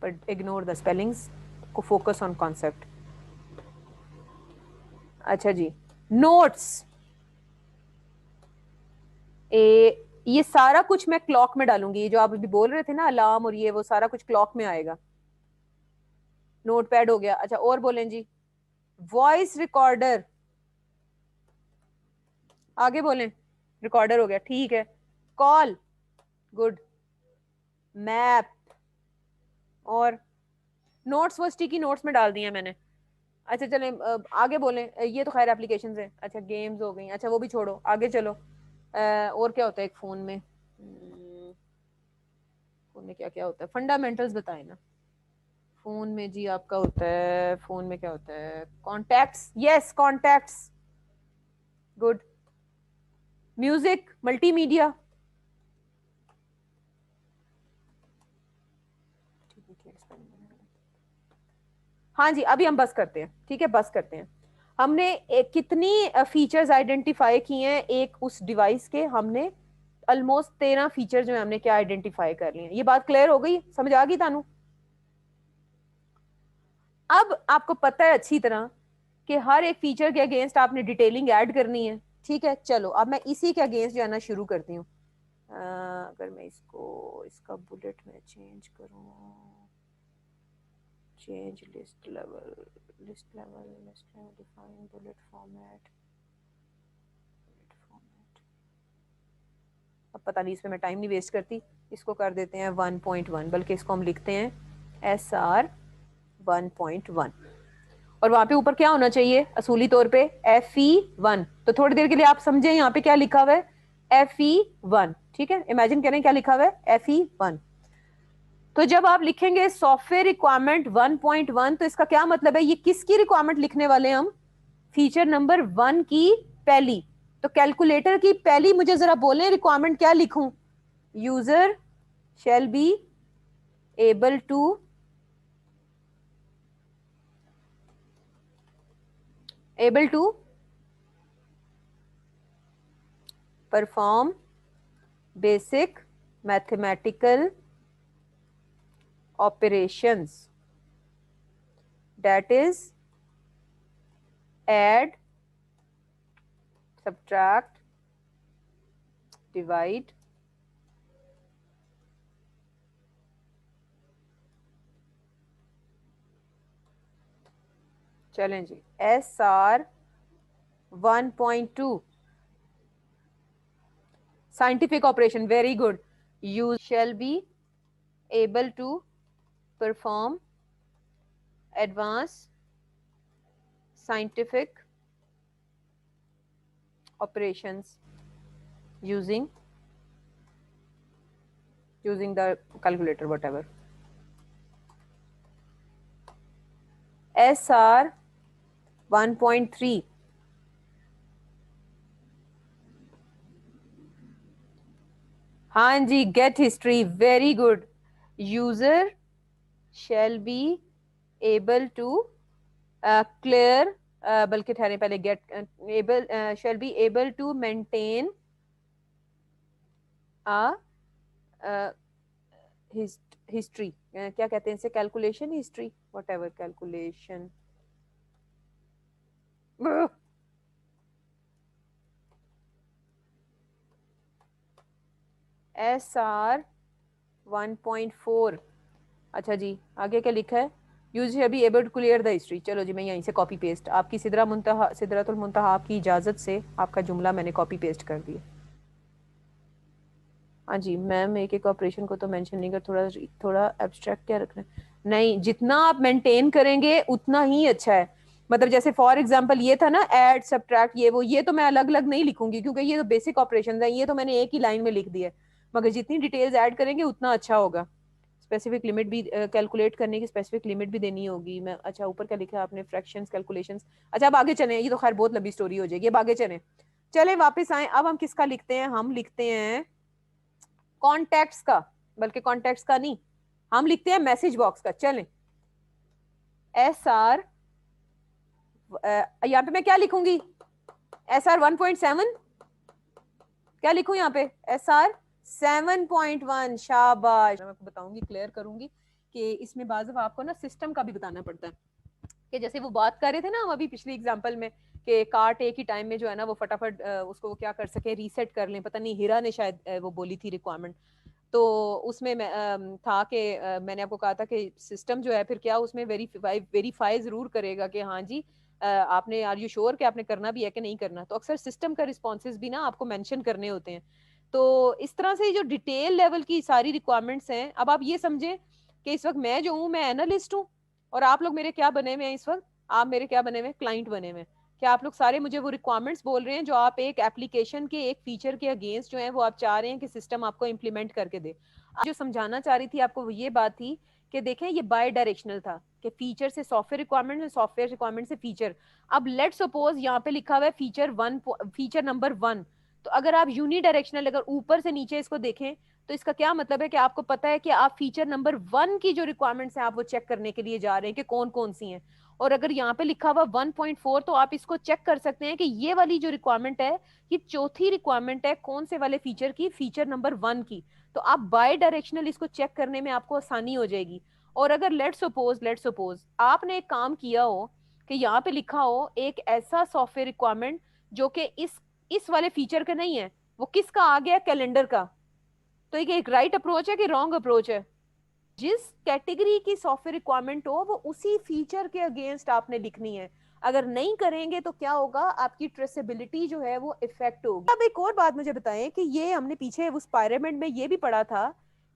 बट इग्नोर द स्पेलिंग्स, को फोकस ऑन कॉन्सेप्ट। अच्छा जी, नोट्स, ये सारा कुछ मैं क्लॉक में डालूंगी, जो आप अभी बोल रहे थे ना अलार्म और ये वो सारा कुछ क्लॉक में आएगा। नोटपैड हो गया, अच्छा और बोलें जी, वॉइस रिकॉर्डर, आगे बोलें, रिकॉर्डर हो गया, ठीक है। कॉल, गुड, मैप, और नोट्स वो स्टिकी नोट्स में डाल दिए मैंने। अच्छा चलें आगे बोलें, ये तो खैर एप्लीकेशंस है। अच्छा गेम्स हो गई, अच्छा वो भी छोड़ो, आगे चलो। और क्या होता है एक फोन में, फोन में क्या क्या होता है, फंडामेंटल्स बताएं ना। फोन में जी आपका होता है, फोन में क्या होता है, contacts, yes contacts, good, music, multimedia, हाँ जी अभी हम बस करते हैं, ठीक है बस करते हैं। हमने कितनी फीचर्स आइडेंटिफाई किए हैं एक उस डिवाइस के, हमने ऑलमोस्ट 13 फीचर जो है हमने क्या आइडेंटिफाई कर लिए हैं। ये बात क्लियर हो गई, समझ आ गई तानू? अब आपको पता है अच्छी तरह कि हर एक फीचर के अगेंस्ट आपने डिटेलिंग ऐड करनी है, ठीक है। चलो अब मैं इसी के अगेंस्ट जाना शुरू करती हूँ। अगर मैं इसको इसका बुलेट में चेंज करूँ, change list level define bullet format, अब पता नहीं, इसमें मैं टाइम नहीं वेस्ट करती, इसको कर देते हैं 1.1, बल्कि इसको हम लिखते हैं SR 1.1, और वहां पे ऊपर क्या होना चाहिए असूली तौर पे, FE1। तो थोड़ी देर के लिए आप समझे यहाँ पे क्या लिखा हुआ है, FE1, ठीक है। इमेजिन करें क्या लिखा हुआ है, FE1। तो जब आप लिखेंगे सॉफ्टवेयर रिक्वायरमेंट 1.1, तो इसका क्या मतलब है, ये किसकी रिक्वायरमेंट लिखने वाले हैं हम, फीचर नंबर 1 की पहली। तो कैलकुलेटर की पहली मुझे जरा बोलें रिक्वायरमेंट क्या लिखूं, user shall be able to perform basic mathematical operations, that is add, subtract, divide, चलें जी, SR 1.2 scientific operation, very good, you shall be able to perform advanced scientific operations using the calculator, whatever. SR 1.3, हाँ जी, get history, very good, user shall be able to clear, बल्कि ठहरे पहले, get able shall be able to maintain a history, क्या कहते हैं इसे, calculation history, whatever, calculation SR 1.4। अच्छा जी, आगे क्या लिखा है, use be able to clear the history. चलो जी, मैं यहीं से कॉपी पेस्ट, आपकी सिदरतुल मुंतहा आपकी इजाज़त से आपका जुमला मैंने कॉपी पेस्ट कर दिया। हाँ जी मैम, एक एक ऑपरेशन को तो मेंशन नहीं कर, थोड़ा थोड़ा एब्स्ट्रैक्ट क्या रखना है, नहीं, जितना आप मेंटेन करेंगे उतना ही अच्छा है। मतलब जैसे फॉर एग्जांपल ये था ना, ऐड सब्ट्रैक्ट ये वो, ये तो मैं अलग अलग नहीं लिखूंगी क्योंकि ये तो बेसिक ऑपरेशन है, ये तो मैंने एक ही लाइन में लिख दिया है, मगर जितनी डिटेल्स ऐड करेंगे उतना अच्छा होगा। स्पेसिफिक लिमिट भी कैलकुलेट करने की स्पेसिफिक लिमिट भी देनी होगी। मैं, अच्छा ऊपर क्या लिखा है आपने, फ्रैक्शंस, कैलकुलेशंस। अच्छा अब आगे चले, ये तो खैर बहुत लंबी स्टोरी हो जाएगी, अब आगे चले, चले वापस आए। अब हम किसका लिखते हैं, हम लिखते हैं कॉन्टेक्ट्स का, बल्कि कॉन्टेक्ट्स का नहीं, हम लिखते हैं मैसेज बॉक्स का। चलें, SR, यहाँ पे मैं क्या लिखूंगी, SR 1.7, क्या लिखूं यहाँ पे, SR 7.1। शाबाश, मैं आपको बताऊंगी, क्लियर करूंगी कि इसमें बाज़ आपको ना सिस्टम का भी बताना पड़ता है, कि जैसे वो बात कर रहे थे ना हम अभी पिछली एग्जांपल में, कि कार्ट एक ही टाइम में जो है ना वो फटाफट उसको वो क्या कर सके, रीसेट कर लें। पता नहीं हीरा ने शायद वो बोली थी रिक्वायरमेंट, तो उसमें मैं था कि मैंने आपको कहा था कि सिस्टम जो है फिर क्या उसमें वेरीफाई जरूर करेगा कि हाँ जी आपने, आर यू श्योर कि आपने करना भी है कि नहीं करना। तो अक्सर सिस्टम का रिस्पॉन्सेज भी ना आपको मेंशन करने होते हैं। तो इस तरह से जो डिटेल लेवल की सारी रिक्वायरमेंट्स हैं, अब आप ये समझें कि इस वक्त मैं जो हूँ, मैं एनालिस्ट हूँ, और आप लोग मेरे क्या बने हुए हैं इस वक्त, आप मेरे क्या बने हुए हैं, क्लाइंट बने हुए हैं। क्या आप लोग सारे मुझे वो रिक्वायरमेंट्स बोल रहे हैं जो आप एक एप्लीकेशन के एक फीचर के अगेंस्ट जो है वो आप चाह रहे हैं कि सिस्टम आपको इंप्लीमेंट करके दे। जो समझाना चाह रही थी आपको वो ये बात थी कि देखें ये बाय डायरेक्शनल था, कि फीचर से सॉफ्टवेयर रिक्वायरमेंट, सॉफ्टवेयर रिक्वायरमेंट से फीचर। अब लेट सपोज यहाँ पे लिखा हुआ है फीचर नंबर 1, तो अगर आप यूनी डायरेक्शनल अगर ऊपर से नीचे इसको देखें तो इसका क्या मतलब है कि आपको पता है कि आप फीचर नंबर 1 की जो रिक्वायरमेंट्स हैं आप वो चेक करने के लिए जा रहे हैं कि कौन कौन सी हैं। और अगर यहाँ पे लिखा हुआ 1.4 तो आप इसको चेक कर सकते हैं कि ये वाली जो रिक्वायरमेंट है ये चौथी रिक्वायरमेंट है कौन से वाले फीचर की, फीचर नंबर 1 की। तो आप बाय डायरेक्शनल इसको चेक करने में आपको आसानी हो जाएगी। और अगर लेट सपोज आपने एक काम किया हो कि यहाँ पे लिखा हो एक ऐसा सॉफ्टवेयर रिक्वायरमेंट जो कि इस वाले फीचर का नहीं है, वो किसका आ गया, कैलेंडर का, तो ये एक राइट अप्रोच है कि रॉन्ग अप्रोच है। जिस कैटेगरी की सॉफ्टवेयर रिक्वायरमेंट हो वो उसी फीचर के अगेंस्ट आपने लिखनी है। अगर नहीं करेंगे तो क्या होगा, आपकी ट्रेसेबिलिटी जो है वो इफेक्ट होगी। अब एक और बात मुझे बताएं कि ये हमने पीछे उस पायरेमेंट में ये भी पढ़ा था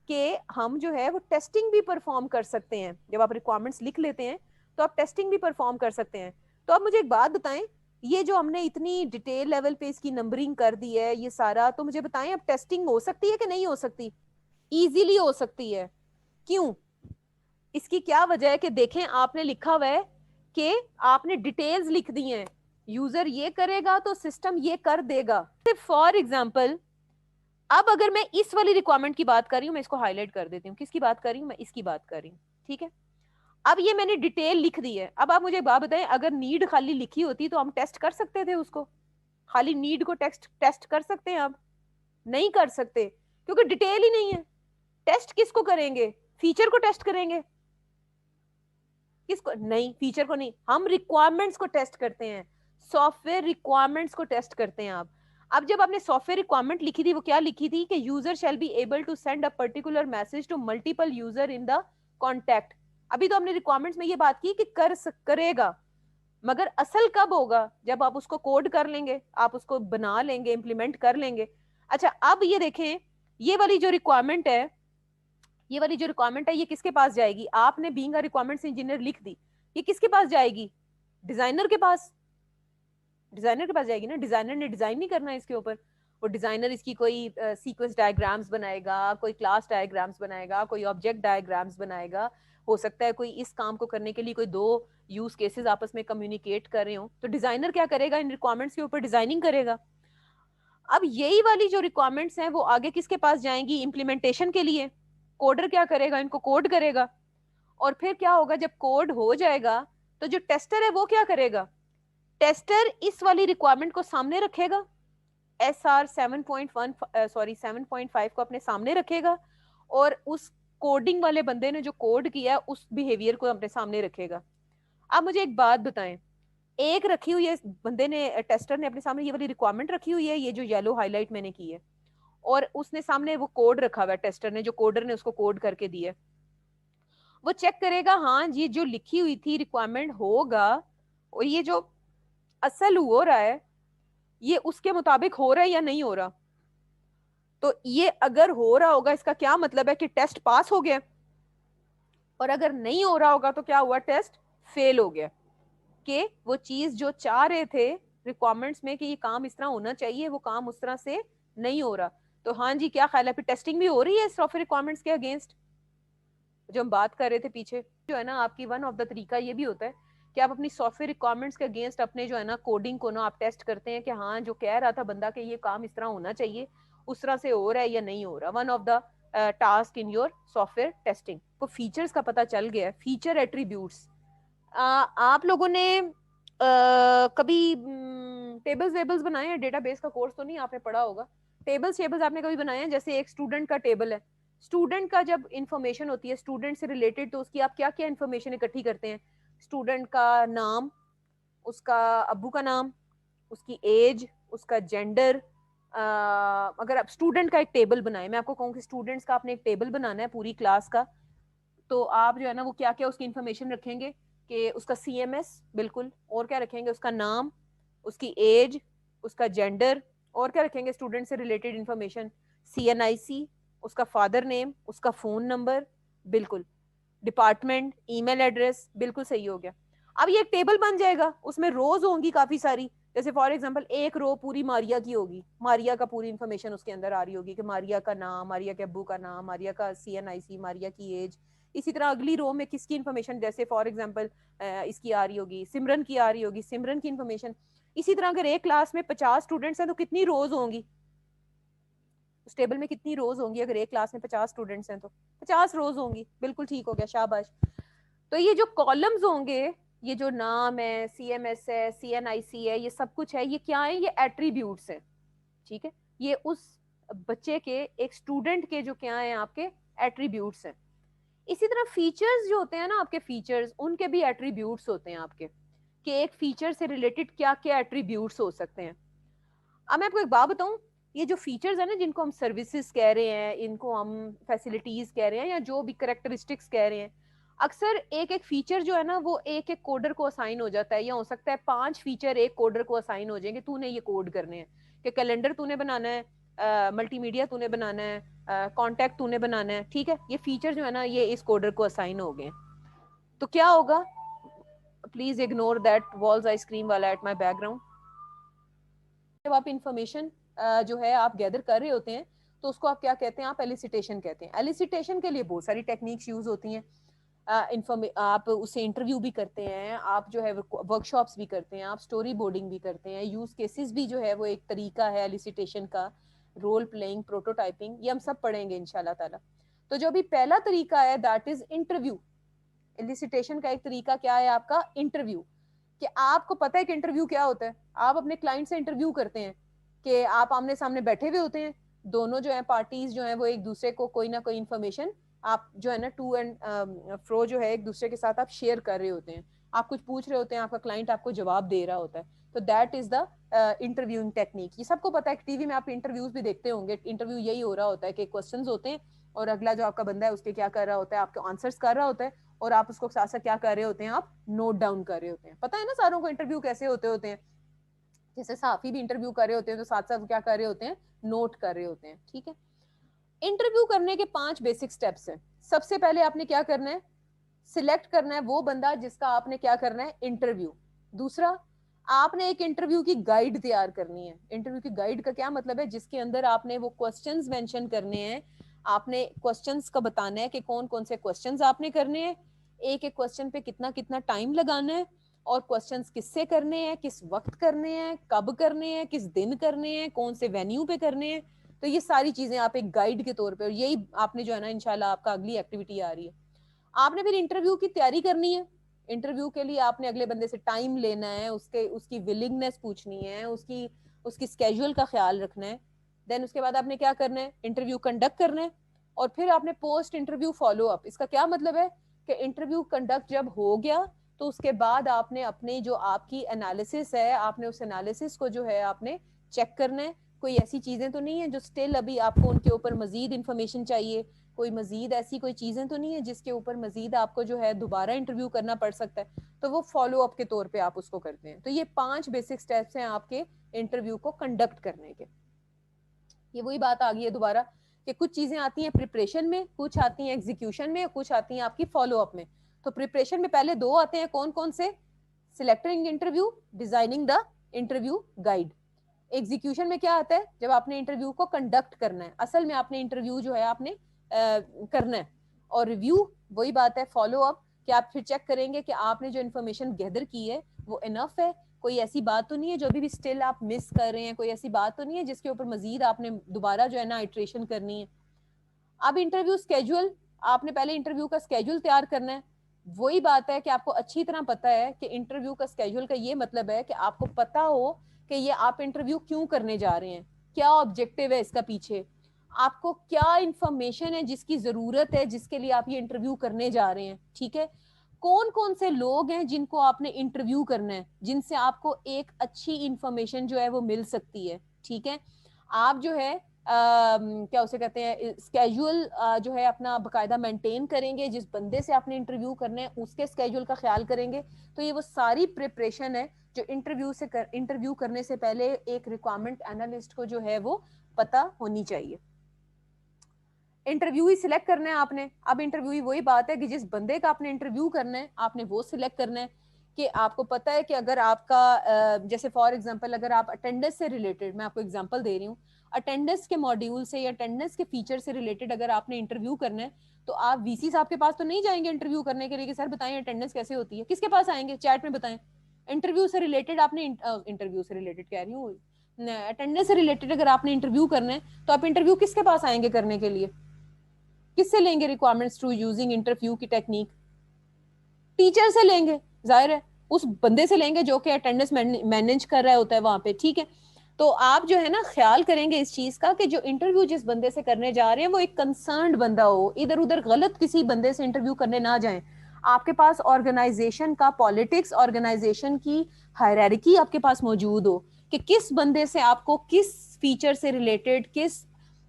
कि हम जो है वो टेस्टिंग भी परफॉर्म कर सकते हैं। जब आप रिक्वायरमेंट्स लिख लेते हैं तो आप टेस्टिंग भी परफॉर्म कर सकते हैं। तो अब मुझे एक बात बताएं, ये जो हमने इतनी डिटेल लेवल पे इसकी नंबरिंग कर दी है ये सारा, तो मुझे बताएं अब टेस्टिंग हो सकती है कि नहीं हो सकती, इजीली हो सकती है। क्यों, इसकी क्या वजह है कि देखें आपने लिखा हुआ है कि आपने डिटेल्स लिख दी हैं, यूजर ये करेगा तो सिस्टम ये कर देगा। फॉर एग्जांपल अब अगर मैं इस वाली रिक्वायरमेंट की बात कर रही हूं, मैं इसको हाईलाइट कर देती हूँ, किसकी बात कर रही हूँ, मैं इसकी बात कर रही हूँ, ठीक है। अब ये मैंने डिटेल लिख दी है। अब आप मुझे एक बात बताएं, अगर नीड खाली लिखी होती तो हम टेस्ट कर सकते थे उसको, खाली नीड को टेस्ट कर सकते हैं, अब नहीं कर सकते क्योंकि डिटेल ही नहीं है। टेस्ट किसको करेंगे, फीचर को टेस्ट करेंगे, किसको, नहीं फीचर को नहीं, हम रिक्वायरमेंट्स को टेस्ट करते हैं, सॉफ्टवेयर रिक्वायरमेंट्स को टेस्ट करते हैं आप। अब जब आपने सॉफ्टवेयर रिक्वायरमेंट लिखी थी वो क्या लिखी थी कि user shall be able to send a particular message to multiple user in the contact. अभी तो हमने रिक्वायरमेंट्स में ये बात की कि करेगा, मगर असल कब होगा, जब आप उसको कोड कर लेंगे, आप उसको बना लेंगे, इंप्लीमेंट कर लेंगे। अच्छा अब ये देखें, ये वाली जो रिक्वायरमेंट है, ये वाली जो रिक्वायरमेंट है ये किसके पास जाएगी, आपने बीइंग अ रिक्वायरमेंट्स इंजीनियर लिख दी, ये किसके पास जाएगी, डिजाइनर के पास, डिजाइनर के पास जाएगी ना। डिजाइनर ने डिजाइन नहीं करना है इसके ऊपर, वो डिजाइनर इसकी कोई सीक्वेंस डायग्राम्स बनाएगा, कोई क्लास डायग्राम्स बनाएगा, कोई ऑब्जेक्ट डायग्राम्स बनाएगा। हो सकता है कोई इस काम को करने के लिए कोई दो यूज केसेस आपस में कम्युनिकेट कर रहे हो, तो डिजाइनर क्या करेगा, इन रिक्वायरमेंट्स के ऊपर डिजाइनिंग करेगा। अब यही वाली जो रिक्वायरमेंट्स हैं वो आगे किसके पास जाएंगी, इंप्लीमेंटेशन के लिए, कोडर क्या करेगा, इनको कोड करेगा। और फिर क्या होगा, जब कोड हो जाएगा तो जो टेस्टर है वो क्या करेगा, टेस्टर इस वाली रिक्वायरमेंट को सामने रखेगा, SR 7.1 सॉरी 7.5 को अपने सामने रखेगा, और उस कोडिंग वाले बंदे ने जो कोड किया उस बिहेवियर को अपने सामने रखेगा। अब मुझे एक बात बताएं, एक रखी हुई है बंदे ने, टेस्टर ने अपने सामने ये वाली रिक्वायरमेंट रखी हुई है, ये जो येलो हाईलाइट मैंने की है, और उसने सामने वो कोड रखा हुआ है, टेस्टर ने जो कोडर ने उसको कोड करके दिया है, वो चेक करेगा हाँ जी जो लिखी हुई थी रिक्वायरमेंट होगा, और ये जो असल हो रहा है ये उसके मुताबिक हो रहा है या नहीं हो रहा। तो ये अगर हो रहा होगा इसका क्या मतलब है कि टेस्ट पास हो गया, और अगर नहीं हो रहा होगा तो क्या हुआ, टेस्ट फेल हो गया, कि वो चीज जो चाह रहे थे रिक्वायरमेंट्स में कि ये काम इस तरह होना चाहिए वो काम उस तरह से नहीं हो रहा। तो हाँ जी क्या ख्याल है, फिर टेस्टिंग भी हो रही है सॉफ्टवेयर रिक्वायरमेंट्स के अगेंस्ट जो हम बात कर रहे थे पीछे, जो है ना आपकी वन ऑफ द तरीका ये भी होता है कि आप अपनी सॉफ्टवेयर रिक्वायरमेंट्स के अगेंस्ट अपने जो है ना कोडिंग को ना आप टेस्ट करते हैं कि हाँ जो कह रहा था बंदा कि ये काम इस तरह होना चाहिए उस तरह से हो रहा है या नहीं हो रहा। One of the task in your software testing. तो फीचर्स का पता चल गया, फीचर एट्रीब्यूट्स। आप लोगों ने कभी टेबल्स वेबल्स बनाए हैं, डेटाबेस का कोर्स तो नहीं आपने पढ़ा होगा, टेबल्स टेबल्स आपने कभी बनाए हैं, जैसे एक स्टूडेंट का टेबल है, स्टूडेंट का जब इंफॉर्मेशन होती है स्टूडेंट से रिलेटेड तो उसकी आप क्या क्या इंफॉर्मेशन इकट्ठी करते हैं, स्टूडेंट का नाम, उसका अब्बू का नाम, उसकी एज, उसका जेंडर। अगर आप स्टूडेंट का एक टेबल बनाए, मैं आपको कहूँ कि स्टूडेंट्स का आपने एक टेबल बनाना है पूरी क्लास का, तो आप जो है ना वो क्या क्या उसकी इंफॉर्मेशन रखेंगे कि उसका CMS, बिल्कुल, और क्या रखेंगे, उसका नाम, उसकी एज, उसका जेंडर, और क्या रखेंगे स्टूडेंट से रिलेटेड इंफॉर्मेशन, CNIC, उसका फादर नेम, उसका फोन नंबर, बिल्कुल, डिपार्टमेंट, ईमेल एड्रेस, बिल्कुल सही हो गया। अब ये एक टेबल बन जाएगा, उसमें रोज होंगी काफी सारी, जैसे फॉर एग्जांपल एक रो पूरी मारिया की होगी, मारिया का पूरी इंफॉर्मेशन उसके अंदर आ रही होगी कि मारिया का नाम, मारिया के अब्बू का नाम, मारिया का CNIC, मारिया की एज। इसी तरह अगली रो में किसकी इंफॉर्मेशन, जैसे फॉर एग्जांपल इसकी आ रही होगी, सिमरन की आ रही होगी, सिमरन की इंफॉर्मेशन। इसी तरह अगर एक क्लास में 50 स्टूडेंट्स हैं तो कितनी रोज होंगी उस टेबल में, कितनी रोज होंगी, अगर एक क्लास में 50 स्टूडेंट्स हैं तो 50 रोज होंगी, बिल्कुल ठीक हो गया, शाबाश। तो ये जो कॉलम्स होंगे, ये जो नाम है, CMS है, CNIC है, ये सब कुछ है, ये क्या है, ये एट्रीब्यूट्स है, ठीक है, ये उस बच्चे के, एक स्टूडेंट के जो क्या है आपके एट्रीब्यूट्स हैं। इसी तरह फीचर्स जो होते हैं ना आपके, फीचर्स उनके भी एट्रीब्यूट्स होते हैं आपके, कि एक फीचर से रिलेटेड क्या क्या एट्रीब्यूट्स हो सकते हैं। अब मैं आपको एक बात बताऊं, ये जो फीचर्स है ना जिनको हम सर्विसेज कह रहे हैं, इनको हम फैसिलिटीज कह रहे हैं, या जो भी करेक्टरिस्टिक्स कह रहे हैं, अक्सर एक एक फीचर जो है ना वो एक एक कोडर को असाइन हो जाता है, या हो सकता है 5 फीचर एक कोडर को असाइन हो जाएंगे, तूने ये कोड करने हैं, कि कैलेंडर तूने बनाना है, मल्टीमीडिया तूने बनाना है, कॉन्टैक्ट तूने बनाना है, ठीक है, ये फीचर जो है ना ये इस कोडर को असाइन हो गए। तो क्या होगा, please ignore that walls ice cream वाला एट माई बैकग्राउंड। जब आप इंफॉर्मेशन जो है आप गैदर कर रहे होते हैं तो उसको आप क्या कहते हैं, आप एलिसिटेशन कहते हैं। एलिसिटेशन के लिए बहुत सारी टेक्निक्स यूज होती हैं, आप उससे इंटरव्यू भी करते हैं, आप जो है वर्कशॉप्स भी करते हैं, आप स्टोरी बोर्डिंग भी करते हैं, यूज केसेस भी जो है वो एक तरीका है एलिसिटेशन का, रोल प्लेइंग, प्रोटोटाइपिंग, ये हम सब पढ़ेंगे इंशाल्लाह ताला। तो जो भी पहला तरीका है दैट इज इंटरव्यू। एलिसिटेशन का एक तरीका क्या है आपका, इंटरव्यू, कि आपको पता है कि इंटरव्यू क्या होता है, आप अपने क्लाइंट से इंटरव्यू करते हैं, कि आप आमने सामने बैठे हुए होते हैं, दोनों जो है पार्टीज जो है वो एक दूसरे को कोई ना कोई इन्फॉर्मेशन आप जो है ना टू एंड फ्रो जो है एक दूसरे के साथ आप शेयर कर रहे होते हैं, आप कुछ पूछ रहे होते हैं, आपका क्लाइंट आपको जवाब दे रहा होता है, तो that is the interviewing technique. ये सबको पता है, टीवी में आप इंटरव्यूज भी देखते होंगे, इंटरव्यू यही हो रहा होता है कि क्वेश्चंस होते हैं और अगला जो आपका बंदा है उसके क्या कर रहा होता है, आपके आंसर्स कर रहा होता है, और आप उसको साथ साथ क्या कर रहे होते हैं, आप नोट डाउन कर रहे होते हैं। पता है ना सारों को इंटरव्यू कैसे होते हैं, जैसे साफी भी इंटरव्यू कर रहे होते हैं तो साथ साथ क्या कर रहे होते हैं, नोट कर रहे होते हैं, ठीक है। इंटरव्यू करने के 5 बेसिक स्टेप्स हैं। सबसे पहले आपने क्या करना है, सिलेक्ट करना है वो बंदा जिसका आपने क्या करना है, इंटरव्यू। दूसरा, आपने एक इंटरव्यू की गाइड तैयार करनी है। इंटरव्यू की गाइड का क्या मतलब है, जिसके अंदर आपने वो क्वेश्चंस मेंशन करने हैं, आपने क्वेश्चंस का बताना है कि कौन कौन से क्वेश्चंस आपने करने हैं, एक एक क्वेश्चन पे कितना कितना टाइम लगाना है, और क्वेश्चंस किससे करने हैं, किस वक्त करने हैं, कब करने हैं, किस दिन करने हैं, कौन से वेन्यू पे करने हैं। तो ये सारी चीजें आप एक गाइड के तौर पे, और यही आपने जो है ना इंशाल्लाह आपका अगली एक्टिविटी आ रही है। आपने फिर इंटरव्यू की तैयारी करनी है। इंटरव्यू के लिए आपने अगले बंदे से टाइम लेना है, उसकी विलिंगनेस पूछनी है, उसकी स्केड्यूल का ख्याल रखना है। देन उसके बाद आपने क्या करना है, इंटरव्यू कंडक्ट करना है, और फिर आपने पोस्ट इंटरव्यू फॉलो अप। इसका क्या मतलब है कि इंटरव्यू कंडक्ट जब हो गया तो उसके बाद आपने अपने जो आपकी एनालिसिस है, आपने उस एनालिसिस को जो है आपने चेक करना है। कोई ऐसी चीजें तो नहीं है जो स्टिल अभी आपको उनके ऊपर मजीद इंफॉर्मेशन चाहिए, कोई मजीद ऐसी कोई चीजें तो नहीं है जिसके ऊपर मजीद आपको जो है दोबारा इंटरव्यू करना पड़ सकता है, तो वो फॉलो अप के तौर पे आप उसको करते हैं। तो ये 5 बेसिक स्टेप्स हैं आपके इंटरव्यू को कंडक्ट करने के। ये वही बात आ गई है दोबारा कि कुछ चीजें आती हैं प्रिपरेशन में, कुछ आती हैं एग्जीक्यूशन में, कुछ आती हैं आपकी फॉलो अप में। तो प्रिपरेशन में पहले 2 आते हैं, कौन कौन से? Selecting interview, designing the interview guide. Execution में क्या आता है? जब आपने इंटरव्यू को कंडक्ट करना है, असल में आपने इंटरव्यू जो है आपने करना है। और रिव्यू वही बात है, फॉलो अप, कि आप फिर चेक करेंगे कि आपने जो इन्फॉर्मेशन गैदर की है वो इनफ है, कोई ऐसी बात तो नहीं है जो अभी भी स्टिल आप मिस कर रहे हैं, कोई ऐसी बात तो नहीं है जिसके ऊपर मजीद आपने दोबारा जो है ना इटरेशन करनी है। अब इंटरव्यू स्केड्यूल, आपने पहले इंटरव्यू का स्केड्यूल तैयार करना है। वही बात है कि आपको अच्छी तरह पता है कि इंटरव्यू का स्केड्यूल का ये मतलब है कि आपको पता हो कि ये आप इंटरव्यू क्यों करने जा रहे हैं, क्या ऑब्जेक्टिव है इसका पीछे, आपको क्या इंफॉर्मेशन है जिसकी जरूरत है, जिसके लिए आप ये इंटरव्यू करने जा रहे हैं। ठीक है, कौन कौन से लोग हैं जिनको आपने इंटरव्यू करना है, जिनसे आपको एक अच्छी इंफॉर्मेशन जो है वो मिल सकती है। ठीक है, आप जो है क्या उसे कहते हैं, स्केड्यूल जो है अपना बकायदा मेंटेन करेंगे, जिस बंदे से आपने इंटरव्यू करना है उसके स्केड्यूल का ख्याल करेंगे। तो ये वो सारी प्रिपरेशन है जो इंटरव्यू करने से पहले एक रिक्वायरमेंट एनालिस्ट को जो है वो पता होनी चाहिए। इंटरव्यू ही सिलेक्ट करना है आपने। अब इंटरव्यू ही वही बात है कि जिस बंदे का आपने इंटरव्यू करना है आपने वो सिलेक्ट करना है। कि आपको पता है कि अगर आपका जैसे फॉर एग्जांपल अगर आप अटेंडेंस से रिलेटेड, मैं आपको एग्जांपल दे रही हूँ, अटेंडेंस के मॉड्यूल से या अटेंडेंस के फीचर से रिलेटेड अगर आपने इंटरव्यू करना है तो आप वीसी साहब के पास तो नहीं जाएंगे इंटरव्यू करने के लिए कि सर बताएं अटेंडेंस कैसे होती है। किसके पास आएंगे? चैट में बताएं। इंटरव्यू से रिलेटेड आपने इंटरव्यू से रिलेटेड कह रही हूँ, अटेंडेंस से रिलेटेड अगर आपने इंटरव्यू करना है तो आप इंटरव्यू किसके पास आएंगे करने के लिए? किससे लेंगे रिक्वायरमेंट्स थ्रू यूजिंग इंटरव्यू की टेक्निक? टीचर से लेंगे, जाहिर है उस बंदे से लेंगे जो कि अटेंडेंस मैनेज कर रहा होता है वहां पे। ठीक है, तो आप जो है ना ख्याल करेंगे इस चीज का कि जो इंटरव्यू जिस बंदे से करने जा रहे हैं वो एक कंसर्न्ड बंदा हो, इधर उधर गलत किसी बंदे से इंटरव्यू करने ना जाएं। आपके पास ऑर्गेनाइजेशन का पॉलिटिक्स, ऑर्गेनाइजेशन की हायरार्की आपके पास मौजूद हो कि किस बंदे से आपको किस फीचर से रिलेटेड, किस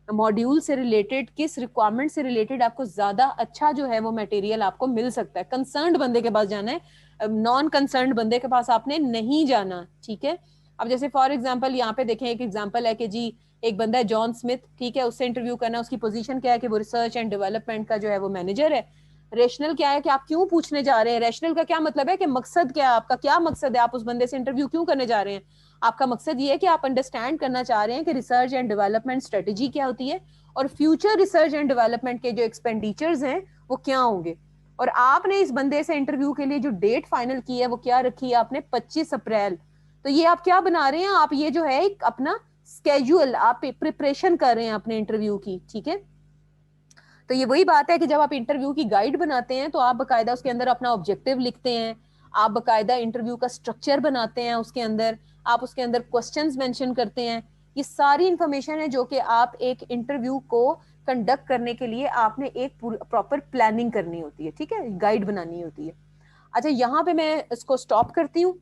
मॉड्यूल से रिलेटेड, किस रिक्वायरमेंट से रिलेटेड आपको ज्यादा अच्छा जो है वो मटेरियल आपको मिल सकता है। कंसर्न्ड बंदे के पास जाना है, नॉन कंसर्न्ड बंदे के पास आपने नहीं जाना। ठीक है, अब जैसे फॉर एग्जांपल यहाँ पे देखें, एक एग्जांपल है कि जी एक बंदा है जॉन स्मिथ, ठीक है, उससे इंटरव्यू करना है। उसकी पोजीशन क्या है कि वो रिसर्च एंड डेवलपमेंट का जो है वो मैनेजर है। रेशनल क्या है कि आप क्यों पूछने जा रहे हैं? रेशनल का क्या मतलब है कि मकसद क्या है आपका, क्या मकसद है, आप उस बंदे से इंटरव्यू क्यों करने जा रहे हैं? आपका मकसद ये है कि आप अंडरस्टैंड करना चाह रहे हैं कि रिसर्च एंड डेवलपमेंट स्ट्रेटेजी क्या होती है और फ्यूचर रिसर्च एंड डेवलपमेंट के जो एक्सपेंडिचर्स हैं वो क्या होंगे। और आपने इस बंदे से इंटरव्यू के लिए जो डेट फाइनल की है वो क्या रखी है आपने? 25 अप्रैल। तो ये आप क्या बना रहे हैं? आप ये जो है एक अपना स्केड्यूल, आप प्रिपरेशन कर रहे हैं अपने इंटरव्यू की। ठीक है, तो ये वही बात है कि जब आप इंटरव्यू की गाइड बनाते हैं तो आप बकायदा उसके अंदर अपना ऑब्जेक्टिव लिखते हैं, आप बकायदा इंटरव्यू का स्ट्रक्चर बनाते हैं, उसके अंदर आप उसके अंदर क्वेश्चंस मेंशन करते हैं। ये सारी इंफॉर्मेशन है जो कि आप एक इंटरव्यू को कंडक्ट करने के लिए आपने एक प्रॉपर प्लानिंग करनी होती है। ठीक है, गाइड बनानी होती है। अच्छा, यहाँ पे मैं इसको स्टॉप करती हूँ।